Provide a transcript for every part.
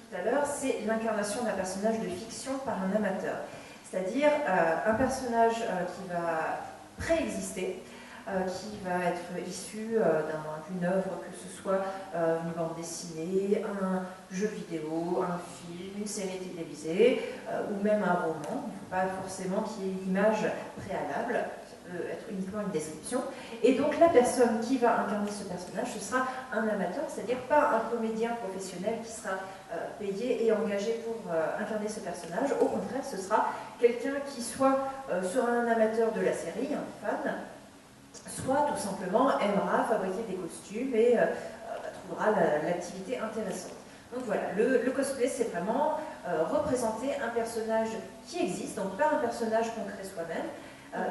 tout à l'heure, c'est l'incarnation d'un personnage de fiction par un amateur. C'est-à-dire un personnage qui va préexister, qui va être issu d'une œuvre, que ce soit une bande dessinée, un jeu vidéo, un film, une série télévisée, ou même un roman. Il ne faut pas forcément qu'il y ait une image préalable, ça peut être uniquement une description. Et donc la personne qui va incarner ce personnage, ce sera un amateur, c'est-à-dire pas un comédien professionnel qui sera payé et engagé pour incarner ce personnage. Au contraire, ce sera quelqu'un qui soit sera un amateur de la série, un fan, soit tout simplement aimera fabriquer des costumes et trouvera l'activité intéressante. Donc voilà, le cosplay, c'est vraiment représenter un personnage qui existe, donc pas un personnage qu'on crée soi-même.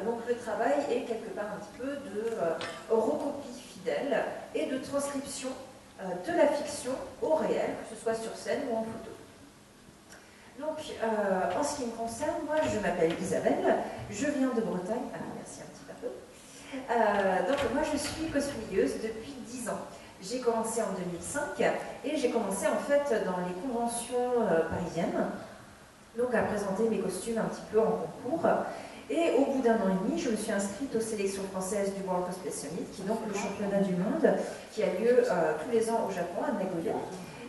Donc le travail est quelque part un petit peu de recopie fidèle et de transcription de la fiction au réel, que ce soit sur scène ou en photo. Donc, en ce qui me concerne, moi je m'appelle Isabelle, je viens de Bretagne, merci un petit peu. Donc moi je suis cosplayeuse depuis 10 ans. J'ai commencé en 2005 et j'ai commencé en fait dans les conventions parisiennes, donc à présenter mes costumes un petit peu en concours. Et au bout d'un an et demi, je me suis inscrite aux sélections françaises du World Cosplay Summit, qui est donc le championnat du monde qui a lieu tous les ans au Japon, à Nagoya.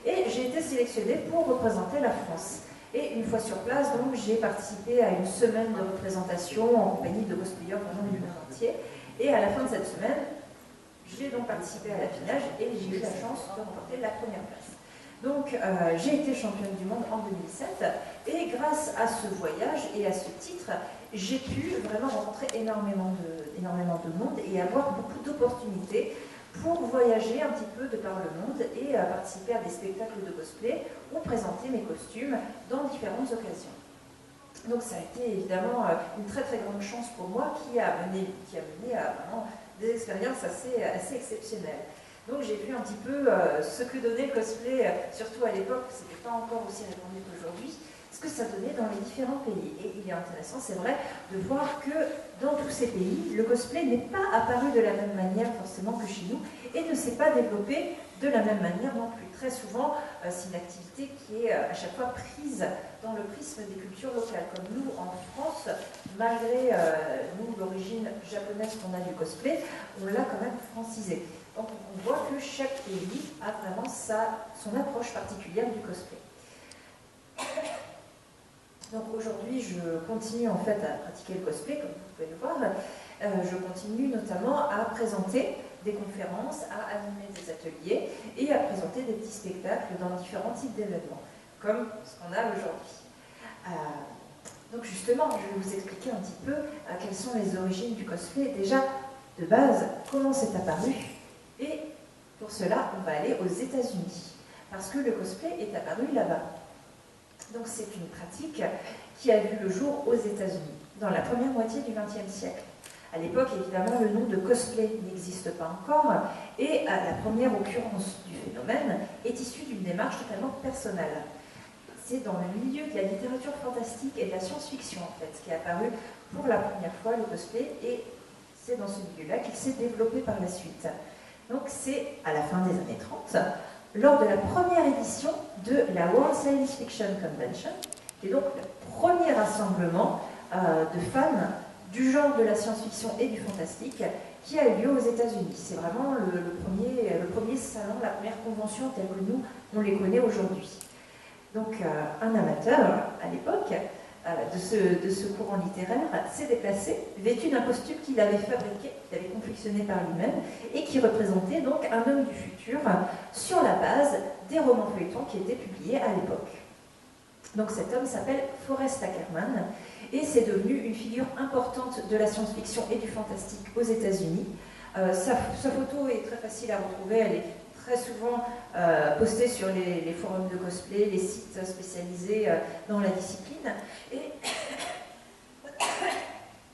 Et j'ai été sélectionnée pour représenter la France. Et une fois sur place, donc j'ai participé à une semaine de représentation en compagnie de cosplayers vraiment du monde entier. Et à la fin de cette semaine, j'ai donc participé à l'affinage et j'ai eu la chance de remporter la première place. Donc j'ai été championne du monde en 2007 et grâce à ce voyage et à ce titre, j'ai pu vraiment rencontrer énormément de monde et avoir beaucoup d'opportunités pour voyager un petit peu de par le monde et participer à des spectacles de cosplay ou présenter mes costumes dans différentes occasions. Donc ça a été évidemment une très très grande chance pour moi qui a mené à vraiment des expériences assez exceptionnelles. Donc j'ai vu un petit peu ce que donnait le cosplay, surtout à l'époque, c'était pas encore aussi répandu qu'aujourd'hui, ce que ça donnait dans les différents pays. Et il est intéressant, c'est vrai, de voir que dans tous ces pays, le cosplay n'est pas apparu de la même manière forcément que chez nous et ne s'est pas développé de la même manière non plus. Très souvent, c'est une activité qui est à chaque fois prise dans le prisme des cultures locales. Comme nous, en France, malgré nous l'origine japonaise qu'on a du cosplay, on l'a quand même francisé. Donc on voit que chaque pays a vraiment son approche particulière du cosplay. Donc aujourd'hui, je continue en fait à pratiquer le cosplay, comme vous pouvez le voir. Je continue notamment à présenter des conférences, à animer des ateliers et à présenter des petits spectacles dans différents types d'événements, comme ce qu'on a aujourd'hui. Donc justement, je vais vous expliquer un petit peu quelles sont les origines du cosplay. Déjà, de base, comment c'est apparu. Et pour cela, on va aller aux États-Unis, parce que le cosplay est apparu là-bas. Donc c'est une pratique qui a vu le jour aux États-Unis, dans la première moitié du XXe siècle. À l'époque, évidemment, le nom de cosplay n'existe pas encore, et la première occurrence du phénomène est issue d'une démarche totalement personnelle. C'est dans le milieu de la littérature fantastique et de la science-fiction, en fait, qu'est apparu pour la première fois le cosplay, et c'est dans ce milieu-là qu'il s'est développé par la suite. Donc c'est à la fin des années 30, lors de la première édition de la World Science Fiction Convention, qui est donc le premier rassemblement de fans du genre de la science-fiction et du fantastique qui a eu lieu aux États-Unis. C'est vraiment le premier salon, la première convention telle que nous, on les connaît aujourd'hui. Donc un amateur, à l'époque, de ce courant littéraire, s'est déplacé, vêtu d'un costume qu'il avait fabriqué, qu'il avait confectionné par lui-même, et qui représentait donc un homme du futur sur la base des romans feuilletons qui étaient publiés à l'époque. Donc cet homme s'appelle Forrest Ackerman, et c'est devenu une figure importante de la science-fiction et du fantastique aux États-Unis. Sa photo est très facile à retrouver, elle est très souvent postée sur les forums de cosplay, les sites spécialisés dans la discipline. Et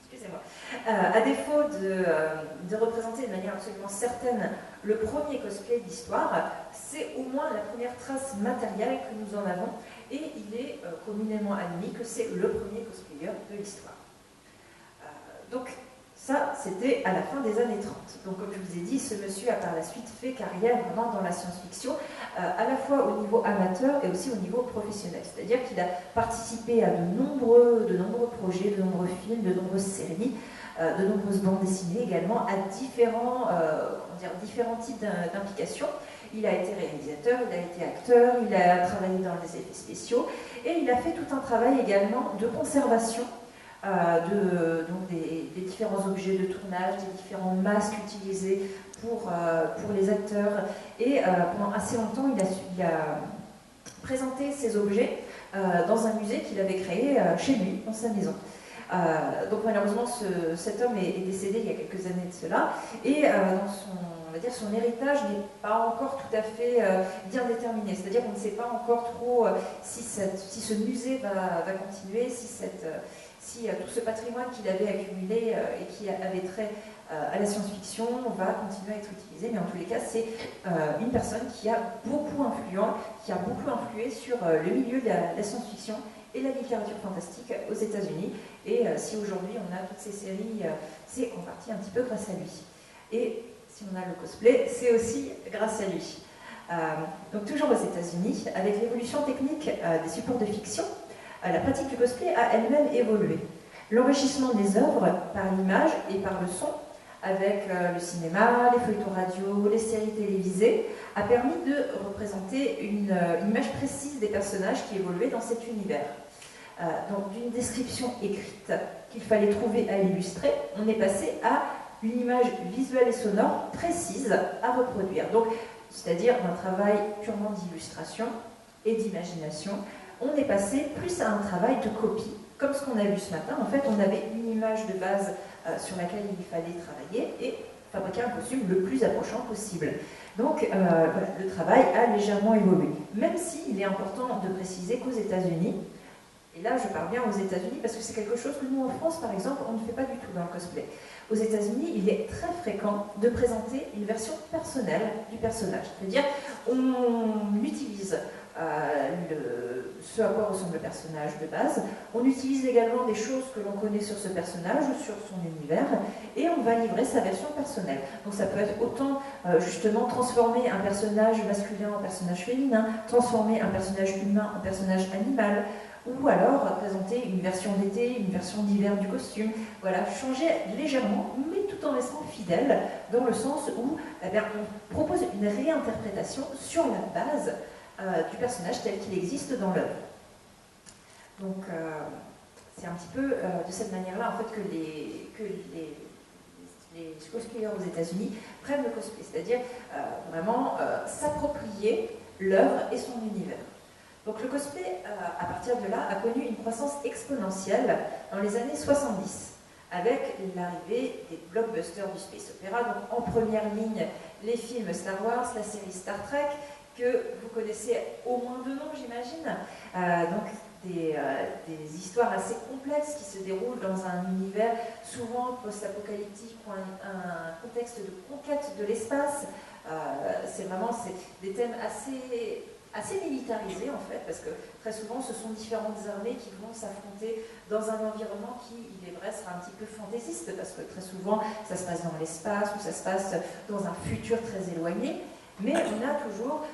excusez-moi. À défaut de représenter de manière absolument certaine le premier cosplay de l'histoire, c'est au moins la première trace matérielle que nous en avons, et il est communément admis que c'est le premier cosplayer de l'histoire. Donc, Ça, c'était à la fin des années 30. Donc, comme je vous ai dit, ce monsieur a par la suite fait carrière vraiment dans la science-fiction, à la fois au niveau amateur et aussi au niveau professionnel. C'est-à-dire qu'il a participé à de nombreux projets, de nombreux films, de nombreuses séries, de nombreuses bandes dessinées également, à différents types d'implications. Il a été réalisateur, il a été acteur, il a travaillé dans les effets spéciaux, et il a fait tout un travail également de conservation donc des différents objets de tournage, des différents masques utilisés pour les acteurs. Et pendant assez longtemps, il a présenté ces objets dans un musée qu'il avait créé chez lui, dans sa maison. Donc malheureusement, cet homme est décédé il y a quelques années de cela, et dans son héritage n'est pas encore tout à fait bien déterminé. C'est-à-dire qu'on ne sait pas encore trop si ce musée va continuer, si tout ce patrimoine qu'il avait accumulé et qui avait trait à la science-fiction va continuer à être utilisé. Mais en tous les cas, c'est une personne qui a beaucoup influé sur le milieu de la science-fiction et la littérature fantastique aux États-Unis. Et si aujourd'hui on a toutes ces séries, c'est en partie un petit peu grâce à lui. Et si on a le cosplay, c'est aussi grâce à lui. Donc toujours aux États-Unis, avec l'évolution technique des supports de fiction, la pratique du cosplay a elle-même évolué. L'enrichissement des œuvres par l'image et par le son, avec le cinéma, les feuilletons radio, les séries télévisées, a permis de représenter une image précise des personnages qui évoluaient dans cet univers. Donc d'une description écrite qu'il fallait trouver à illustrer, on est passé à une image visuelle et sonore précise à reproduire. Donc, c'est-à-dire d'un travail purement d'illustration et d'imagination, on est passé plus à un travail de copie, comme ce qu'on a vu ce matin. En fait, on avait une image de base sur laquelle il fallait travailler et fabriquer un costume le plus approchant possible. Donc, voilà, le travail a légèrement évolué. Même s'il est important de préciser qu'aux États-Unis, et là je parle bien aux États-Unis parce que c'est quelque chose que nous en France, par exemple, on ne fait pas du tout dans le cosplay. Aux États-Unis, il est très fréquent de présenter une version personnelle du personnage. C'est-à-dire, on utilise ce à quoi ressemble le personnage de base. On utilise également des choses que l'on connaît sur ce personnage ou sur son univers, et on va livrer sa version personnelle. Donc ça peut être autant justement transformer un personnage masculin en personnage féminin, transformer un personnage humain en personnage animal, ou alors présenter une version d'été, une version d'hiver du costume. Voilà, changer légèrement, mais tout en restant fidèle, dans le sens où on propose une réinterprétation sur la base du personnage tel qu'il existe dans l'œuvre. Donc c'est un petit peu de cette manière-là en fait que les cosplayers aux États-Unis prennent le cosplay, c'est-à-dire vraiment s'approprier l'œuvre et son univers. Donc le cosplay, à partir de là, a connu une croissance exponentielle dans les années 70, avec l'arrivée des blockbusters du space opéra. Donc en première ligne, les films Star Wars, la série Star Trek, que vous connaissez au moins de nom, j'imagine. Donc des histoires assez complexes qui se déroulent dans un univers souvent post-apocalyptique ou un contexte de conquête de l'espace. C'est des thèmes assez militarisés en fait, parce que très souvent ce sont différentes armées qui vont s'affronter dans un environnement qui, il est vrai, sera un petit peu fantaisiste, parce que très souvent ça se passe dans l'espace ou ça se passe dans un futur très éloigné. Mais on a toujours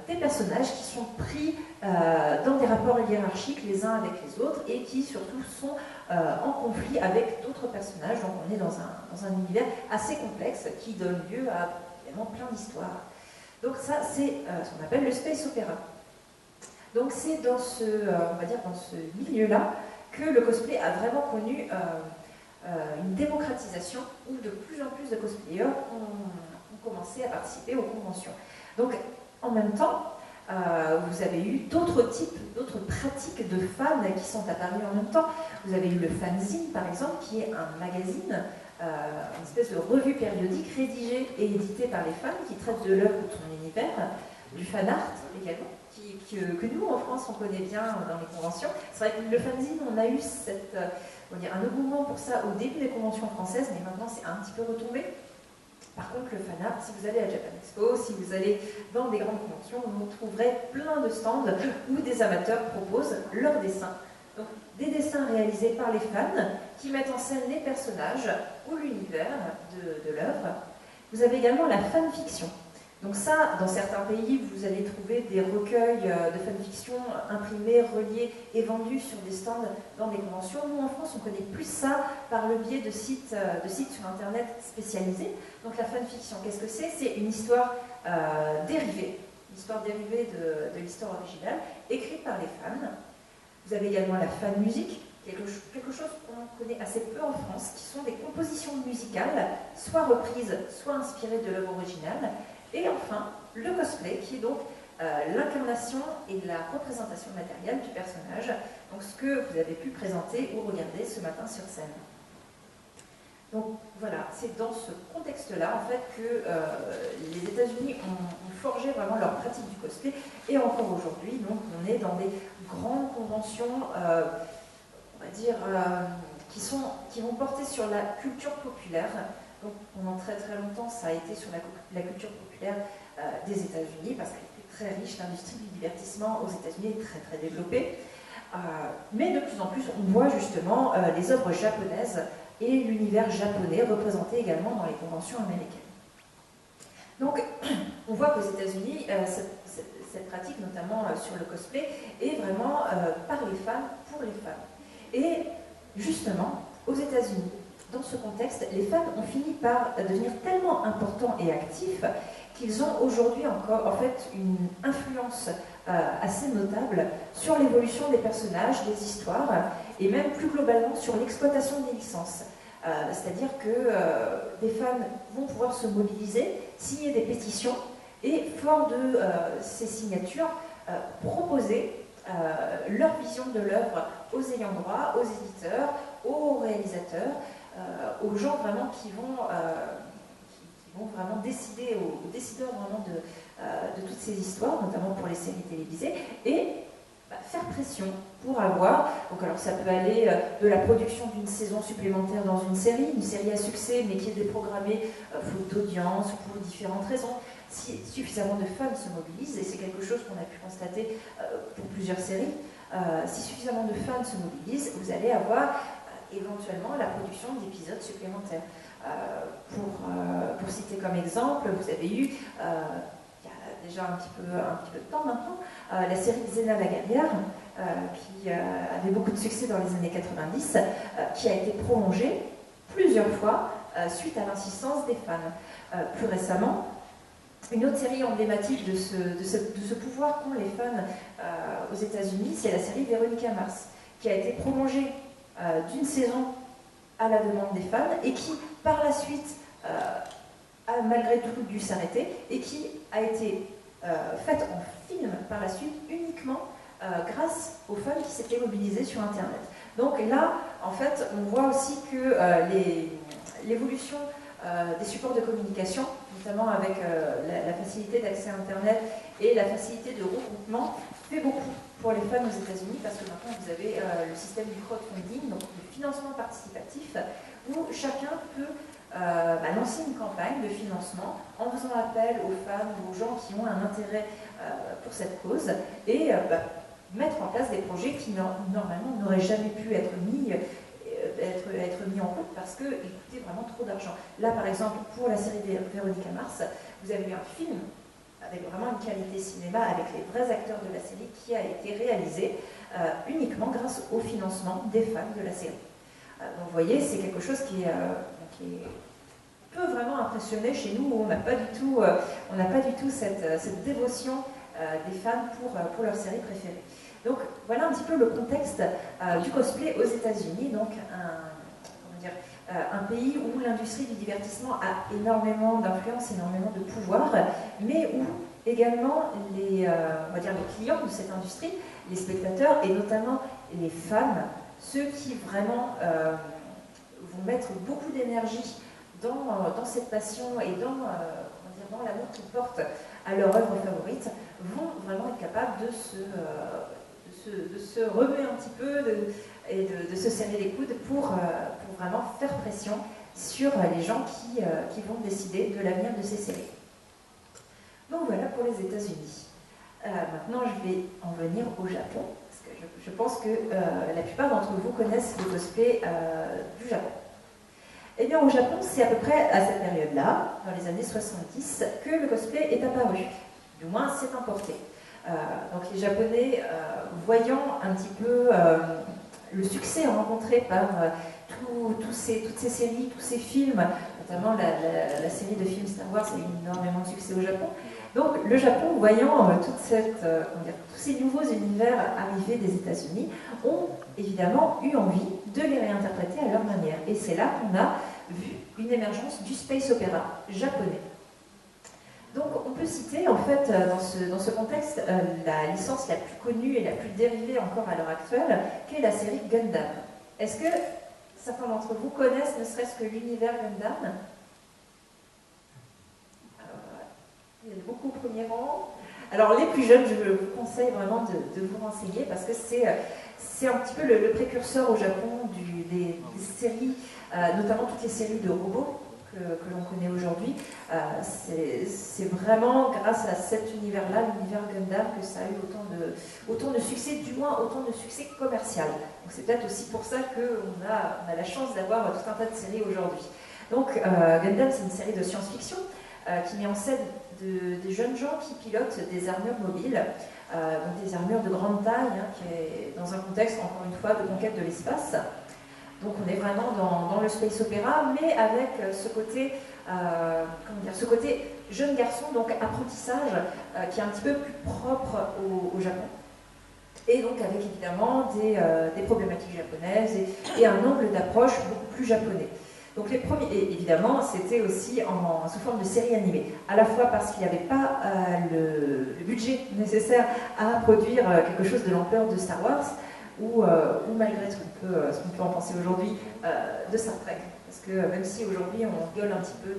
des personnages qui sont pris dans des rapports hiérarchiques les uns avec les autres et qui surtout sont en conflit avec d'autres personnages. Donc on est dans un univers assez complexe qui donne lieu à évidemment plein d'histoires. Donc ça c'est ce qu'on appelle le space opéra. Donc c'est dans on va dire dans ce milieu-là que le cosplay a vraiment connu une démocratisation où de plus en plus de cosplayers ont commencé à participer aux conventions. Donc, en même temps, vous avez eu d'autres pratiques de fans qui sont apparues en même temps. Vous avez eu le fanzine, par exemple, qui est un magazine, une espèce de revue périodique rédigée et éditée par les fans qui traite de l'œuvre ou de son univers, du fan art également, que nous, en France, on connaît bien dans les conventions. C'est vrai que le fanzine, on a eu un engouement pour ça au début des conventions françaises, mais maintenant c'est un petit peu retombé. Par contre, le fan art, si vous allez à Japan Expo, si vous allez dans des grandes conventions, vous trouverez plein de stands où des amateurs proposent leurs dessins Donc, des dessins réalisés par les fans qui mettent en scène les personnages ou l'univers de l'œuvre. Vous avez également la fanfiction. Donc ça, dans certains pays, vous allez trouver des recueils de fanfiction imprimés, reliés et vendus sur des stands dans des conventions. Nous, en France, on connaît plus ça par le biais de sites sur Internet spécialisés. Donc la fanfiction, qu'est-ce que c'est? C'est une histoire dérivée, de l'histoire originale, écrite par les fans. Vous avez également la fan musique, quelque chose qu'on connaît assez peu en France, qui sont des compositions musicales, soit reprises, soit inspirées de l'œuvre originale. Et enfin, le cosplay, qui est donc l'incarnation et la représentation matérielle du personnage, donc ce que vous avez pu présenter ou regarder ce matin sur scène. Donc voilà, c'est dans ce contexte-là en fait que les États-Unis ont forgé vraiment leur pratique du cosplay, et encore aujourd'hui, donc on est dans des grandes conventions, on va dire, qui vont porter sur la culture populaire. Donc pendant très très longtemps, ça a été sur la culture populaire des États-Unis, parce qu'elle est très riche, l'industrie du divertissement aux États-Unis est très très développée. Mais de plus en plus, on voit justement les œuvres japonaises et l'univers japonais représenté également dans les conventions américaines. Donc, on voit qu'aux États-Unis, cette pratique, notamment sur le cosplay, est vraiment par les fans, pour les fans. Et justement, aux États-Unis, dans ce contexte, les fans ont fini par devenir tellement importants et actifs qu'ils ont aujourd'hui encore en fait une influence assez notable sur l'évolution des personnages, des histoires, et même plus globalement sur l'exploitation des licences. C'est-à-dire que des fans vont pouvoir se mobiliser, signer des pétitions, et fort de ces signatures, proposer leur vision de l'œuvre aux ayants droit, aux éditeurs, aux réalisateurs, aux gens vraiment qui vont vraiment décider, aux décideurs vraiment de toutes ces histoires, notamment pour les séries télévisées, et faire pression pour avoir, donc alors ça peut aller de la production d'une saison supplémentaire dans une série à succès mais qui est déprogrammée faute d'audience ou pour différentes raisons. Si suffisamment de fans se mobilisent, et c'est quelque chose qu'on a pu constater pour plusieurs séries, si suffisamment de fans se mobilisent, vous allez avoir éventuellement la production d'épisodes supplémentaires. Pour citer comme exemple, vous avez eu, il y a déjà un petit peu de temps maintenant, la série Xena la guerrière, qui avait beaucoup de succès dans les années 90, qui a été prolongée plusieurs fois suite à l'insistance des fans. Plus récemment, une autre série emblématique de ce pouvoir qu'ont les fans aux États-Unis, c'est la série Véronica Mars, qui a été prolongée d'une saison à la demande des fans et qui, par la suite, a malgré tout dû s'arrêter et qui a été faite en film par la suite uniquement grâce aux fans qui s'étaient mobilisés sur Internet. Donc là, en fait, on voit aussi que l'évolution des supports de communication, notamment avec la facilité d'accès à Internet et la facilité de regroupement, fait beaucoup pour les fans aux États-Unis, parce que maintenant vous avez le système du crowdfunding, donc le financement participatif, où chacun peut lancer une campagne de financement en faisant appel aux fans ou aux gens qui ont un intérêt pour cette cause, et mettre en place des projets qui normalement n'auraient jamais pu être mis en route parce qu'ils coûtaient vraiment trop d'argent. Là, par exemple, pour la série Véronica Mars, vous avez eu un film avec vraiment une qualité cinéma, avec les vrais acteurs de la série, qui a été réalisé uniquement grâce au financement des fans de la série. Donc vous voyez, c'est quelque chose qui peut vraiment impressionner chez nous, où on n'a pas du tout cette dévotion des fans pour leur série préférée. Donc voilà un petit peu le contexte du cosplay aux États-Unis, donc un pays où l'industrie du divertissement a énormément d'influence, énormément de pouvoir, mais où également les clients de cette industrie, les spectateurs et notamment les fans, ceux qui vraiment vont mettre beaucoup d'énergie dans cette passion et dans l'amour qu'ils portent à leur œuvre favorite, vont vraiment être capables de se remuer un petit peu et de se serrer les coudes pour vraiment faire pression sur les gens qui vont décider de l'avenir de ces séries. Donc voilà pour les États-Unis. Maintenant, je vais en venir au Japon, parce que je pense que la plupart d'entre vous connaissent le cosplay du Japon. Eh bien, au Japon, c'est à peu près à cette période-là, dans les années 70, que le cosplay est apparu. Du moins, c'est importé. Donc les Japonais, voyant un petit peu le succès rencontré par toutes ces séries, tous ces films, notamment la série de films Star Wars a eu énormément de succès au Japon. Donc le Japon, voyant tous ces nouveaux univers arrivés des États-Unis, ont évidemment eu envie de les réinterpréter à leur manière. Et c'est là qu'on a vu une émergence du space opéra japonais. Donc on peut citer en fait dans ce contexte la licence la plus connue et la plus dérivée encore à l'heure actuelle, qui est la série Gundam. Est-ce que certains d'entre vous connaissent ne serait-ce que l'univers Gundam? Alors, il y en a beaucoup au premier rang. Alors les plus jeunes, je vous conseille vraiment de vous renseigner parce que c'est un petit peu le précurseur au Japon des séries, notamment toutes les séries de robots que l'on connaît aujourd'hui. C'est vraiment grâce à cet univers-là, l'univers Gundam, que ça a eu autant de succès, du moins autant de succès commercial. Donc c'est peut-être aussi pour ça qu'on a la chance d'avoir tout un tas de séries aujourd'hui. Donc Gundam, c'est une série de science-fiction qui met en scène des jeunes gens qui pilotent des armures mobiles, donc des armures de grande taille, qui est dans un contexte, encore une fois, de conquête de l'espace. Donc on est vraiment dans le space opéra, mais avec ce côté, ce côté jeune garçon, donc apprentissage, qui est un petit peu plus propre au Japon. Et donc avec évidemment des problématiques japonaises et un angle d'approche beaucoup plus japonais. Donc les premiers, et évidemment, c'était aussi sous forme de série animée, à la fois parce qu'il n'y avait pas le budget nécessaire à produire quelque chose de l'ampleur de Star Wars, ou malgré ce qu'on peut en penser aujourd'hui, de Star Trek. Parce que même si aujourd'hui on rigole un petit peu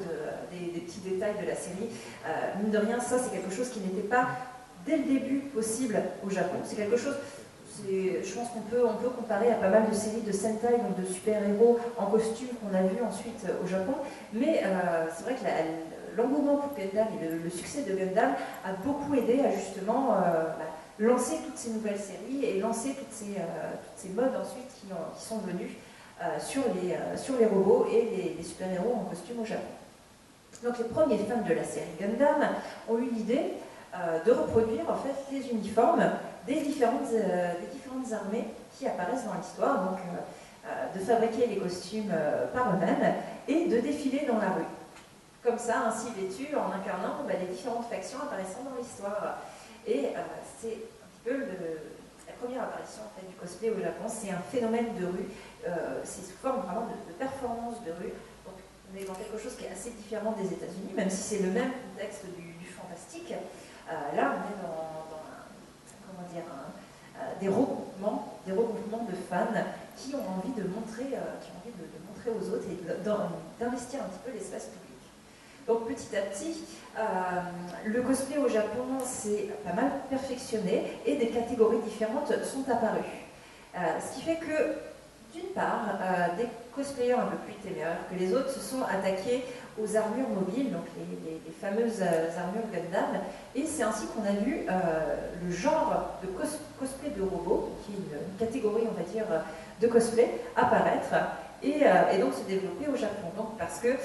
des petits détails de la série, mine de rien, ça c'est quelque chose qui n'était pas dès le début possible au Japon. C'est quelque chose, je pense qu'on peut comparer à pas mal de séries de Sentai, donc de super-héros en costume qu'on a vu ensuite au Japon. Mais c'est vrai que l'engouement pour Gundam et le succès de Gundam a beaucoup aidé à justement lancer toutes ces nouvelles séries et lancer toutes ces modes ensuite qui sont venus sur les robots et les super-héros en costume au Japon. Donc les premiers fans de la série Gundam ont eu l'idée de reproduire en fait les uniformes des différentes armées qui apparaissent dans l'histoire, donc de fabriquer les costumes par eux-mêmes et de défiler dans la rue. Comme ça, ainsi vêtus, en incarnant les différentes factions apparaissant dans l'histoire. Et c'est un petit peu la première apparition en fait, du cosplay au Japon. C'est un phénomène de rue, c'est sous forme vraiment de performance de rue. Donc on est dans quelque chose qui est assez différent des États-Unis, même si c'est le même contexte du fantastique. Là, on est dans des regroupements de fans qui ont envie de montrer aux autres et d'investir un petit peu l'espace public. Donc petit à petit, le cosplay au Japon s'est pas mal perfectionné et des catégories différentes sont apparues. Ce qui fait que, d'une part, des cosplayers un peu plus téméraires que les autres se sont attaqués aux armures mobiles, donc les fameuses armures Gundam, et c'est ainsi qu'on a vu le genre de cosplay de robot, qui est une catégorie, on va dire, de cosplay, apparaître. Et donc se développer au Japon. Donc, parce que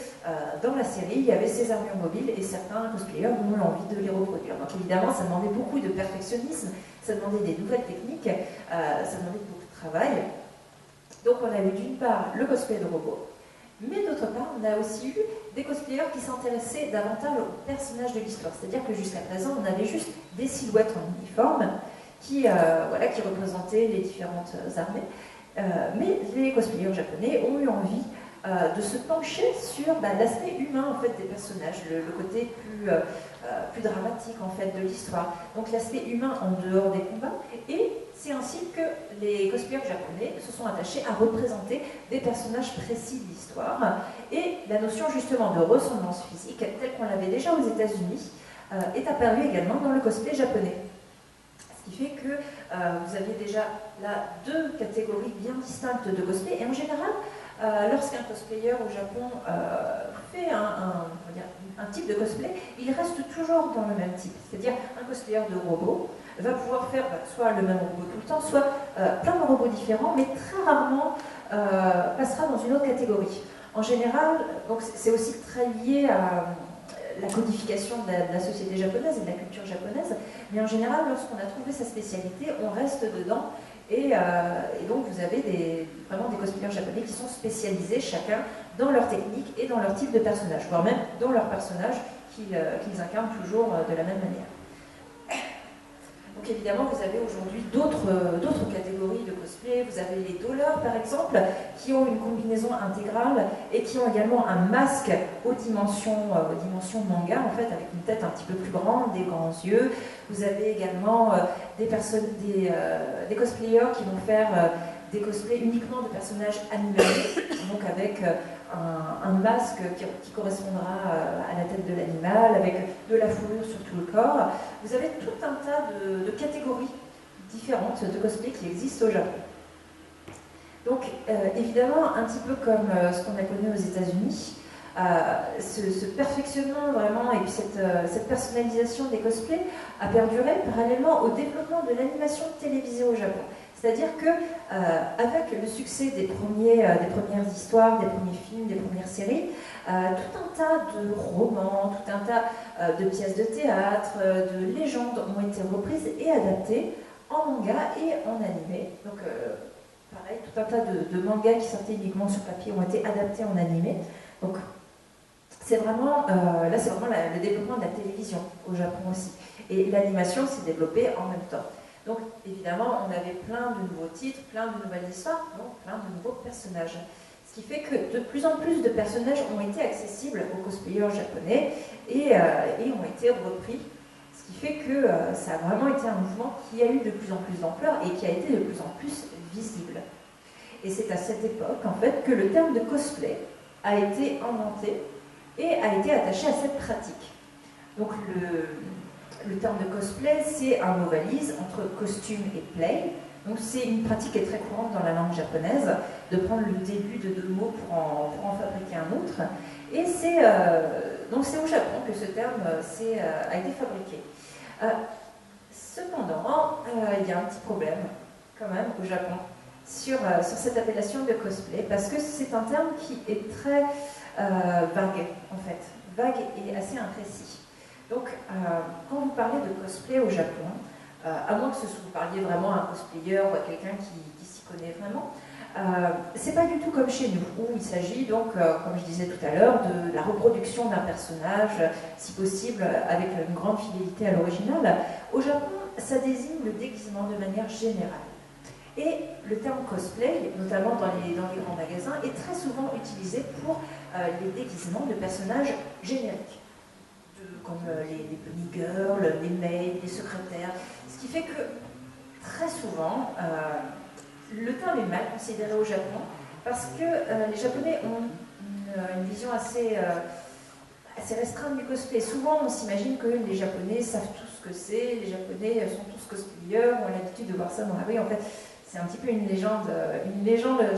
dans la série, il y avait ces armures mobiles et certains cosplayers ont eu envie de les reproduire. Donc évidemment, ça demandait beaucoup de perfectionnisme, ça demandait des nouvelles techniques, ça demandait beaucoup de travail. Donc on a eu d'une part le cosplay de robot, mais d'autre part, on a aussi eu des cosplayers qui s'intéressaient davantage aux personnages de l'histoire. C'est-à-dire que jusqu'à présent, on avait juste des silhouettes en uniforme qui représentaient les différentes armées. Mais les cosplayers japonais ont eu envie de se pencher sur l'aspect humain en fait, des personnages, le côté plus dramatique en fait, de l'histoire. Donc l'aspect humain en dehors des combats. Et c'est ainsi que les cosplayers japonais se sont attachés à représenter des personnages précis de l'histoire. Et la notion justement de ressemblance physique, telle qu'on l'avait déjà aux États-Unis, est apparue également dans le cosplay japonais. Ce qui fait que vous aviez déjà là deux catégories bien distinctes de cosplay. Et en général, lorsqu'un cosplayer au Japon fait un type de cosplay, il reste toujours dans le même type. C'est-à-dire un cosplayer de robot, va pouvoir faire soit le même robot tout le temps, soit plein de robots différents, mais très rarement passera dans une autre catégorie. En général, c'est aussi très lié à la codification de la société japonaise et de la culture japonaise, mais en général, lorsqu'on a trouvé sa spécialité, on reste dedans, et donc vous avez vraiment des cosplayers japonais qui sont spécialisés chacun dans leur technique et dans leur type de personnage, voire même dans leur personnage qu'ils incarnent toujours de la même manière. Donc évidemment, vous avez aujourd'hui d'autres catégories de cosplay. Vous avez les dollars, par exemple, qui ont une combinaison intégrale et qui ont également un masque aux dimensions manga, en fait, avec une tête un petit peu plus grande, des grands yeux. Vous avez également des cosplayers qui vont faire des cosplays uniquement de personnages animaliers, donc avec un masque qui correspondra à la tête de l'animal, avec de la fourrure sur tout le corps. Vous avez tout un tas de catégories différentes de cosplay qui existent au Japon. Donc, évidemment, un petit peu comme ce qu'on a connu aux États-Unis, ce perfectionnement vraiment et puis cette personnalisation des cosplays a perduré parallèlement au développement de l'animation télévisée au Japon. C'est-à-dire que avec le succès des premières histoires, des premiers films, des premières séries, tout un tas de romans, tout un tas de pièces de théâtre, de légendes ont été reprises et adaptées en manga et en animé. Donc pareil, tout un tas de mangas qui sortaient uniquement sur papier ont été adaptés en animé. Donc c'est vraiment, là c'est vraiment le développement de la télévision au Japon aussi. Et l'animation s'est développée en même temps. Donc évidemment, on avait plein de nouveaux titres, plein de nouvelles histoires, donc plein de nouveaux personnages. Ce qui fait que de plus en plus de personnages ont été accessibles aux cosplayers japonais et ont été repris. Ce qui fait que ça a vraiment été un mouvement qui a eu de plus en plus d'ampleur et qui a été de plus en plus visible. Et c'est à cette époque, en fait, que le terme de cosplay a été inventé et a été attaché à cette pratique. Donc le terme de cosplay, c'est un mot valise entre costume et play. Donc c'est une pratique qui est très courante dans la langue japonaise, de prendre le début de deux mots pour en fabriquer un autre. Et donc c'est au Japon que ce terme a été fabriqué. Cependant, il y a un petit problème quand même au Japon sur cette appellation de cosplay, parce que c'est un terme qui est très vague en fait, vague et assez imprécis. Donc, quand vous parlez de cosplay au Japon, à moins que vous parliez vraiment à un cosplayer ou à quelqu'un qui s'y connaît vraiment, c'est pas du tout comme chez nous, où il s'agit donc, comme je disais tout à l'heure, de la reproduction d'un personnage, si possible avec une grande fidélité à l'original. Au Japon, ça désigne le déguisement de manière générale. Et le terme cosplay, notamment dans les grands magasins, est très souvent utilisé pour les déguisements de personnages génériques, comme les bunny girls, les maids, les secrétaires. Ce qui fait que très souvent, le terme est mal considéré au Japon parce que les Japonais ont une vision assez restreinte du cosplay. Souvent, on s'imagine que les Japonais savent tout ce que c'est, les Japonais sont tous cosplayers, ont l'habitude de voir ça dans la rue. En fait, c'est un petit peu une légende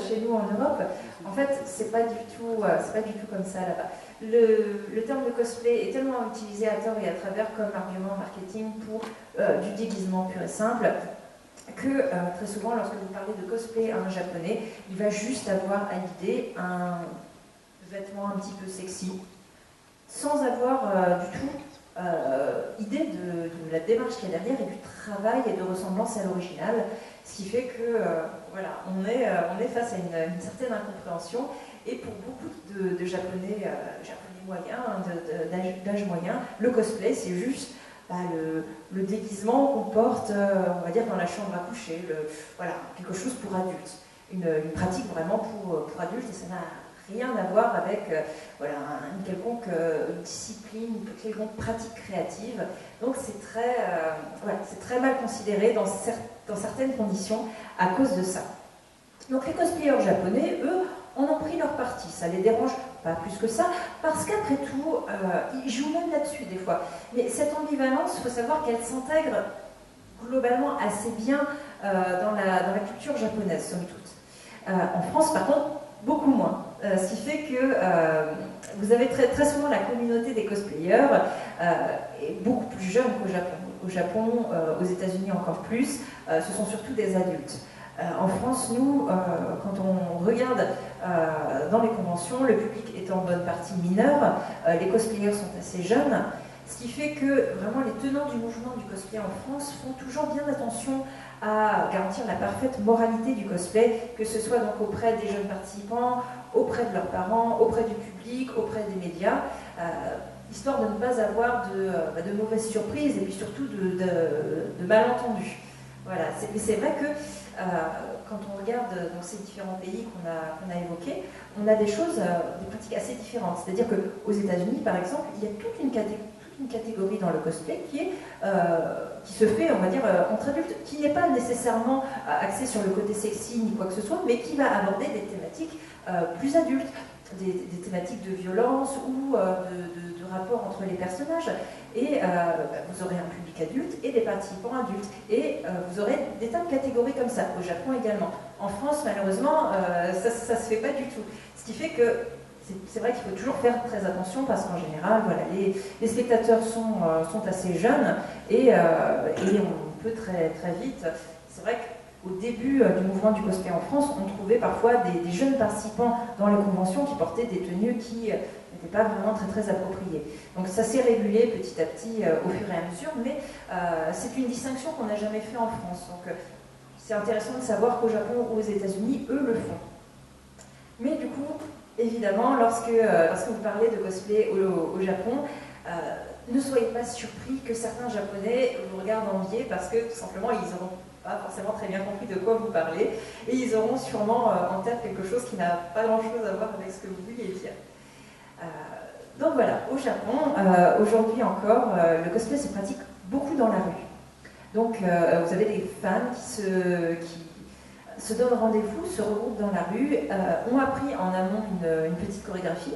chez nous en Europe. En fait, c'est pas du tout comme ça là-bas. Le terme de cosplay est tellement utilisé à tort et à travers comme argument marketing pour du déguisement pur et simple que très souvent, lorsque vous parlez de cosplay à un japonais, il va juste avoir à l'idée un vêtement un petit peu sexy, sans avoir du tout idée de la démarche qu'il y a derrière et du travail et de ressemblance à l'original. Ce qui fait que voilà, on est face à une certaine incompréhension. Et pour beaucoup de japonais moyens, d'âge moyen, le cosplay, c'est juste le déguisement qu'on porte, on va dire, dans la chambre à coucher, voilà, quelque chose pour adultes. Une pratique vraiment pour adultes, et ça n'a rien à voir avec voilà, une quelconque discipline, une quelconque pratique créative. Donc c'est très mal considéré dans certaines conditions à cause de ça. Donc les cosplayers japonais, eux, en ont pris leur parti. Ça les dérange pas plus que ça, parce qu'après tout, ils jouent même là-dessus des fois. Mais cette ambivalence, il faut savoir qu'elle s'intègre globalement assez bien dans la culture japonaise, somme toute. En France, par contre, beaucoup moins. Ce qui fait que vous avez très, très souvent la communauté des cosplayers est beaucoup plus jeune qu'au Japon. Au Japon, aux États-Unis encore plus, ce sont surtout des adultes. En France, nous, quand on regarde dans les conventions, le public est en bonne partie mineur, les cosplayers sont assez jeunes, ce qui fait que vraiment les tenants du mouvement du cosplay en France font toujours bien attention à garantir la parfaite moralité du cosplay, que ce soit donc auprès des jeunes participants, auprès de leurs parents, auprès du public, auprès des médias, histoire de ne pas avoir de mauvaises surprises et puis surtout de malentendus. Voilà, c'est vrai que quand on regarde dans ces différents pays qu'on a évoqués, on a des choses, des pratiques assez différentes. C'est-à-dire qu'aux États-Unis, par exemple, il y a toute une catégorie dans le cosplay qui se fait, on va dire, entre adultes, qui n'est pas nécessairement axée sur le côté sexy ni quoi que ce soit, mais qui va aborder des thématiques plus adultes, des thématiques de violence ou de rapport entre les personnages. Et vous aurez un public adulte et des participants adultes. Et vous aurez des tas de catégories comme ça, au Japon également. En France, malheureusement, ça ne se fait pas du tout. Ce qui fait que c'est vrai qu'il faut toujours faire très attention parce qu'en général, voilà, les spectateurs sont assez jeunes et on peut très, très vite. C'est vrai qu'au début du mouvement du cosplay en France, on trouvait parfois des jeunes participants dans les conventions qui portaient des tenues qui n'étaient pas vraiment très, très appropriées. Donc ça s'est régulé petit à petit au fur et à mesure, mais c'est une distinction qu'on n'a jamais fait en France. Donc c'est intéressant de savoir qu'au Japon ou aux États-Unis, eux le font. Mais du coup, évidemment, lorsque vous parlez de cosplay au Japon, ne soyez pas surpris que certains Japonais vous regardent envier parce que tout simplement ils n'auront pas forcément très bien compris de quoi vous parlez et ils auront sûrement en tête quelque chose qui n'a pas grand-chose à voir avec ce que vous vouliez dire. Donc voilà, au Japon, aujourd'hui encore, le cosplay se pratique beaucoup dans la rue. Donc vous avez des fans qui se donnent rendez-vous, se regroupent dans la rue, ont appris en amont une petite chorégraphie,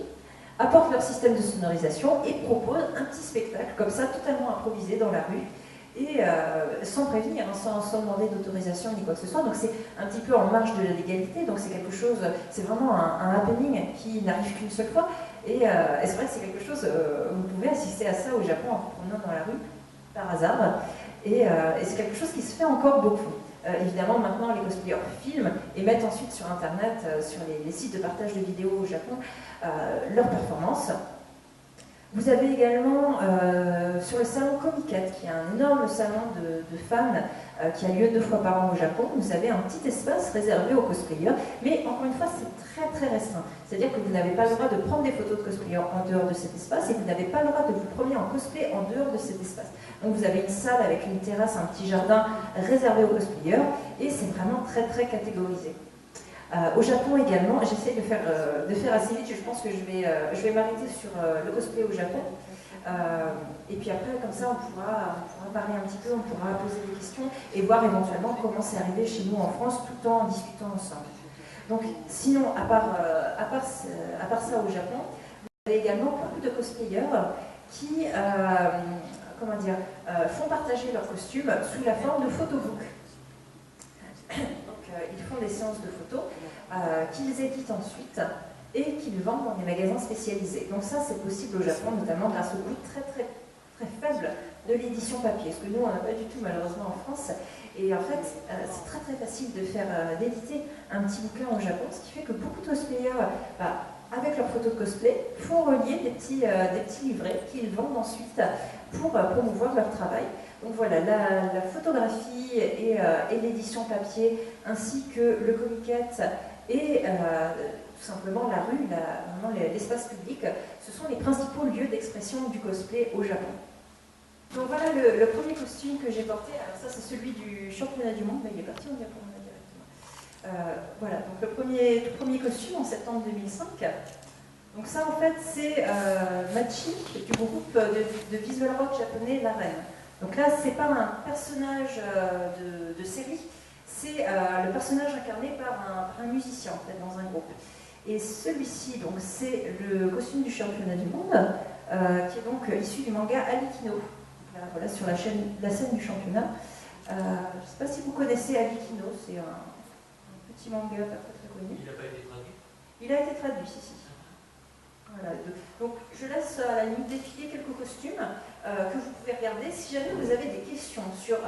apportent leur système de sonorisation et proposent un petit spectacle comme ça, totalement improvisé dans la rue, et sans prévenir, sans demander d'autorisation ni quoi que ce soit. Donc c'est un petit peu en marge de la légalité, donc c'est quelque chose, c'est vraiment un happening qui n'arrive qu'une seule fois, et c'est vrai que c'est quelque chose, vous pouvez assister à ça au Japon en vous promenant dans la rue, par hasard, et c'est quelque chose qui se fait encore beaucoup. Évidemment, maintenant, les cosplayers filment et mettent ensuite sur Internet, sur les sites de partage de vidéos au Japon, leurs performances. Vous avez également sur le salon Comiket, qui est un énorme salon de fans qui a lieu 2 fois par an au Japon, vous avez un petit espace réservé aux cosplayers, mais encore une fois, c'est très très restreint. C'est-à-dire que vous n'avez pas le droit de prendre des photos de cosplayers en dehors de cet espace et vous n'avez pas le droit de vous promener en cosplay en dehors de cet espace. Donc vous avez une salle avec une terrasse, un petit jardin réservé aux cosplayers et c'est vraiment très très catégorisé. Au Japon également, j'essaie de faire assez vite, je pense que je vais m'arrêter sur le cosplay au Japon. Et puis après, comme ça, on pourra parler un petit peu, on pourra poser des questions et voir éventuellement comment c'est arrivé chez nous en France tout en discutant ensemble. Donc sinon, à part ça au Japon, vous avez également beaucoup de cosplayers qui font partager leurs costumes sous la forme de photobooks. Ils font des séances de photos qu'ils éditent ensuite et qu'ils vendent dans des magasins spécialisés. Donc ça, c'est possible au Japon, notamment grâce au coût très très très faible de l'édition papier, ce que nous, on n'a pas du tout malheureusement en France. Et en fait, c'est très très facile d'éditer un petit bouquin au Japon, ce qui fait que beaucoup de cosplayers, avec leurs photos de cosplay, font relier des petits livrets qu'ils vendent ensuite pour promouvoir leur travail. Donc voilà, la photographie et l'édition papier, ainsi que le Comiket et tout simplement la rue, vraiment l'espace public, ce sont les principaux lieux d'expression du cosplay au Japon. Donc voilà le premier costume que j'ai porté. Alors ça, c'est celui du championnat du monde, mais il est parti au Japon directement. Voilà, donc le premier costume en septembre 2005. Donc ça, en fait, c'est Machi du groupe de visual rock japonais La Reine. Donc là, c'est pas un personnage de série, c'est le personnage incarné par un musicien en fait, dans un groupe. Et celui-ci, donc, c'est le costume du championnat du monde, qui est donc issu du manga Alikino. Voilà, sur la scène du championnat. Je ne sais pas si vous connaissez Alikino, c'est un petit manga pas très très connu. Il n'a pas été traduit? Il a été traduit, si. Voilà, donc je laisse à la limite défiler quelques costumes. que vous pouvez regarder. Si jamais vous avez des questions sur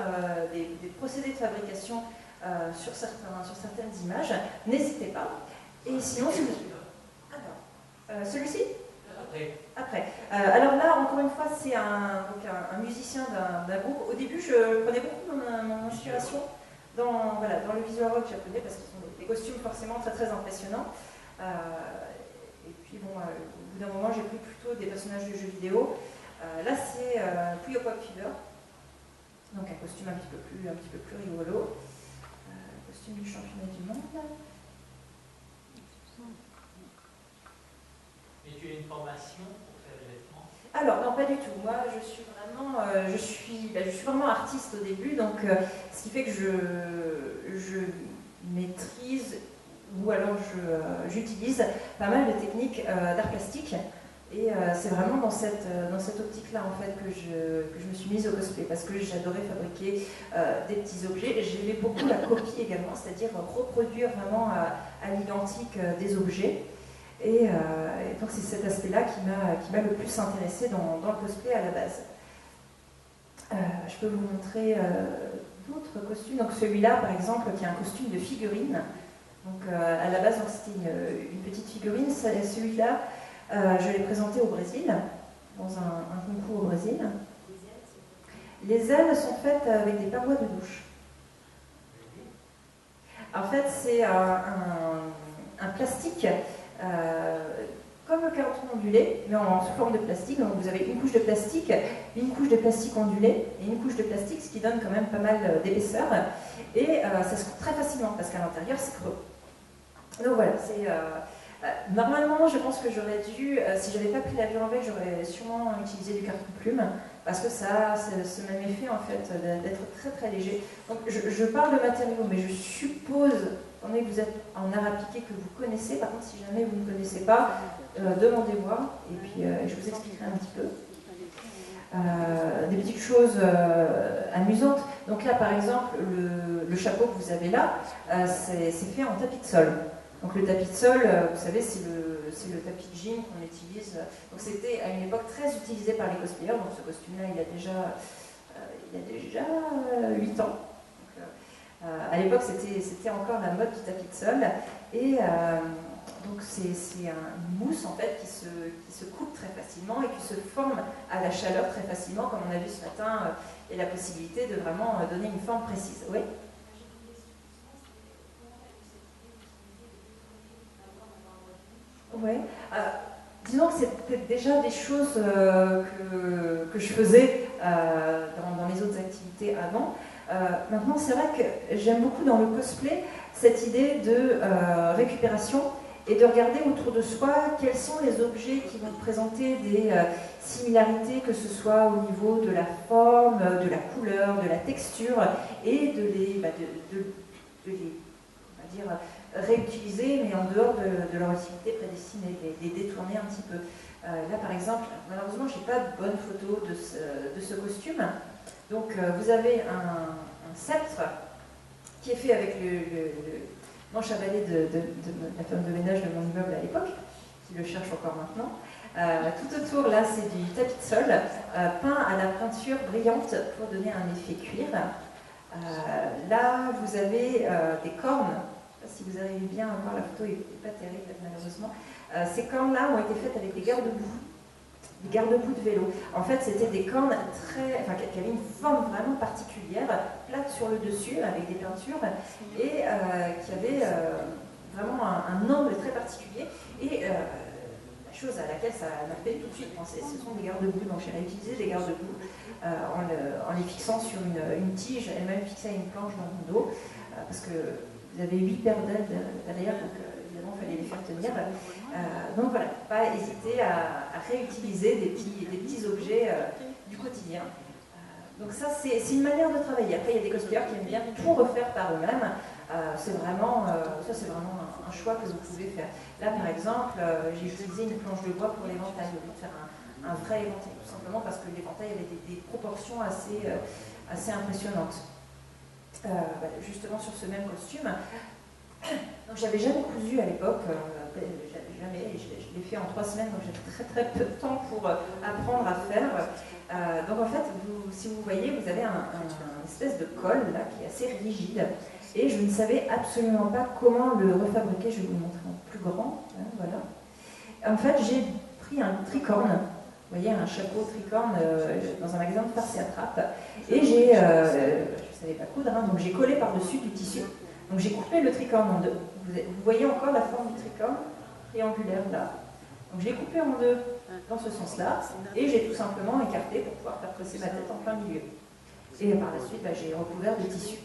des procédés de fabrication sur certaines images, n'hésitez pas. Et sinon, si vous... Alors, celui-ci ? Après. Alors là, encore une fois, c'est un musicien d'un groupe. Au début, je prenais beaucoup mon inspiration dans le visual rock japonais, parce qu'ils sont des costumes forcément très très impressionnants. Et puis bon, au bout d'un moment, j'ai pris plutôt des personnages de jeux vidéo. Là, c'est Puyo Pop Fever, donc un costume un petit peu plus rigolo. Costume du championnat du monde. Et tu as une formation pour faire les vêtements? Alors, non, pas du tout. Moi, je suis vraiment artiste au début, donc ce qui fait que je maîtrise, ou alors j'utilise pas mal de techniques d'art plastique. Et c'est vraiment dans cette optique-là en fait que je me suis mise au cosplay, parce que j'adorais fabriquer des petits objets. J'aimais beaucoup la copie également, c'est-à-dire reproduire vraiment à l'identique des objets. Et donc c'est cet aspect-là qui m'a le plus intéressée dans le cosplay à la base. Je peux vous montrer d'autres costumes. Donc celui-là par exemple qui est un costume de figurine. Donc à la base c'était une petite figurine. Celui-là je l'ai présenté au Brésil, dans un concours au Brésil. Les ailes sont faites avec des parois de douche. En fait c'est un plastique comme le carton ondulé, mais sous forme de plastique. Donc vous avez une couche de plastique ondulée et une couche de plastique, ce qui donne quand même pas mal d'épaisseur. Et ça se coupe très facilement parce qu'à l'intérieur c'est creux. Donc voilà, c'est... normalement, je pense que j'aurais dû, si j'avais pas pris l'avion avec, j'aurais sûrement utilisé du carton plume, parce que ça a ce même effet en fait, d'être très très léger. Donc je parle de matériaux, mais je suppose, étant donné que vous êtes en art appliqué, que vous connaissez. Par contre, si jamais vous ne connaissez pas, demandez-moi, et puis je vous expliquerai un petit peu. Des petites choses amusantes. Donc là, par exemple, le chapeau que vous avez là, c'est fait en tapis de sol. Donc le tapis de sol, vous savez, c'est le tapis de jean qu'on utilise. Donc c'était à une époque très utilisé par les cosplayers. Donc ce costume-là, il a déjà 8 ans. Donc, à l'époque, c'était encore la mode du tapis de sol. Et donc c'est une mousse en fait qui se coupe très facilement et qui se forme à la chaleur très facilement, comme on a vu ce matin, et la possibilité de vraiment donner une forme précise. Oui. Ouais. Disons que c'était déjà des choses que je faisais dans les autres activités avant. Maintenant, c'est vrai que j'aime beaucoup dans le cosplay cette idée de récupération et de regarder autour de soi quels sont les objets qui vont présenter des similarités, que ce soit au niveau de la forme, de la couleur, de la texture, et de les on va dire, réutiliser, mais en dehors de leur utilité prédestinée, les détourner un petit peu. Là, par exemple, malheureusement, je n'ai pas de bonne photo de ce costume. Donc, vous avez un sceptre qui est fait avec le manche à balai de la femme de ménage de mon immeuble à l'époque, qui le cherche encore maintenant. Tout autour, là, c'est du tapis de sol, peint à la peinture brillante pour donner un effet cuir. Là, vous avez des cornes. Si vous arrivez bien à voir, la photo n'est pas terrible malheureusement. Ces cornes-là ont été faites avec des garde-boue de vélo. En fait, c'était des cornes qui avaient une forme vraiment particulière, plate sur le dessus, avec des peintures, et qui avaient vraiment un angle très particulier. Et la chose à laquelle ça m'a fait tout de suite penser, ce sont des garde-boue. Donc j'ai réutilisé des garde-boue en les fixant sur une tige, elle-même fixée à une planche dans mon dos, parce que vous avez 8 paires d'ailes derrière, donc évidemment, il fallait les faire tenir. Donc voilà, pas hésiter à réutiliser des petits objets du quotidien. Donc ça, c'est une manière de travailler. Après, il y a des cosplayers qui aiment bien tout refaire par eux-mêmes. C'est vraiment un choix que vous pouvez faire. Là, par exemple, j'ai utilisé une planche de bois pour l'éventail, au lieu de faire un vrai éventail, tout simplement parce que l'éventail avait des proportions assez impressionnantes. Justement sur ce même costume, Donc j'avais jamais cousu à l'époque, jamais, je l'ai fait en 3 semaines, donc j'ai très peu de temps pour apprendre à faire. Donc en fait, si vous voyez, vous avez un espèce de col là qui est assez rigide, et je ne savais absolument pas comment le refabriquer. Je vais vous le montrer en plus grand, hein, voilà. En fait, j'ai pris un tricorne, vous voyez, un chapeau tricorne dans un magasin de farce et attrape, et je ne savais pas coudre, hein, donc j'ai collé par-dessus du tissu. Donc j'ai coupé le tricorne en deux. Vous voyez encore la forme du tricorne triangulaire là. Donc je l'ai coupé en deux dans ce sens-là, et j'ai tout simplement écarté pour pouvoir faire presser ma tête en plein milieu. Et par la suite, j'ai recouvert de tissu.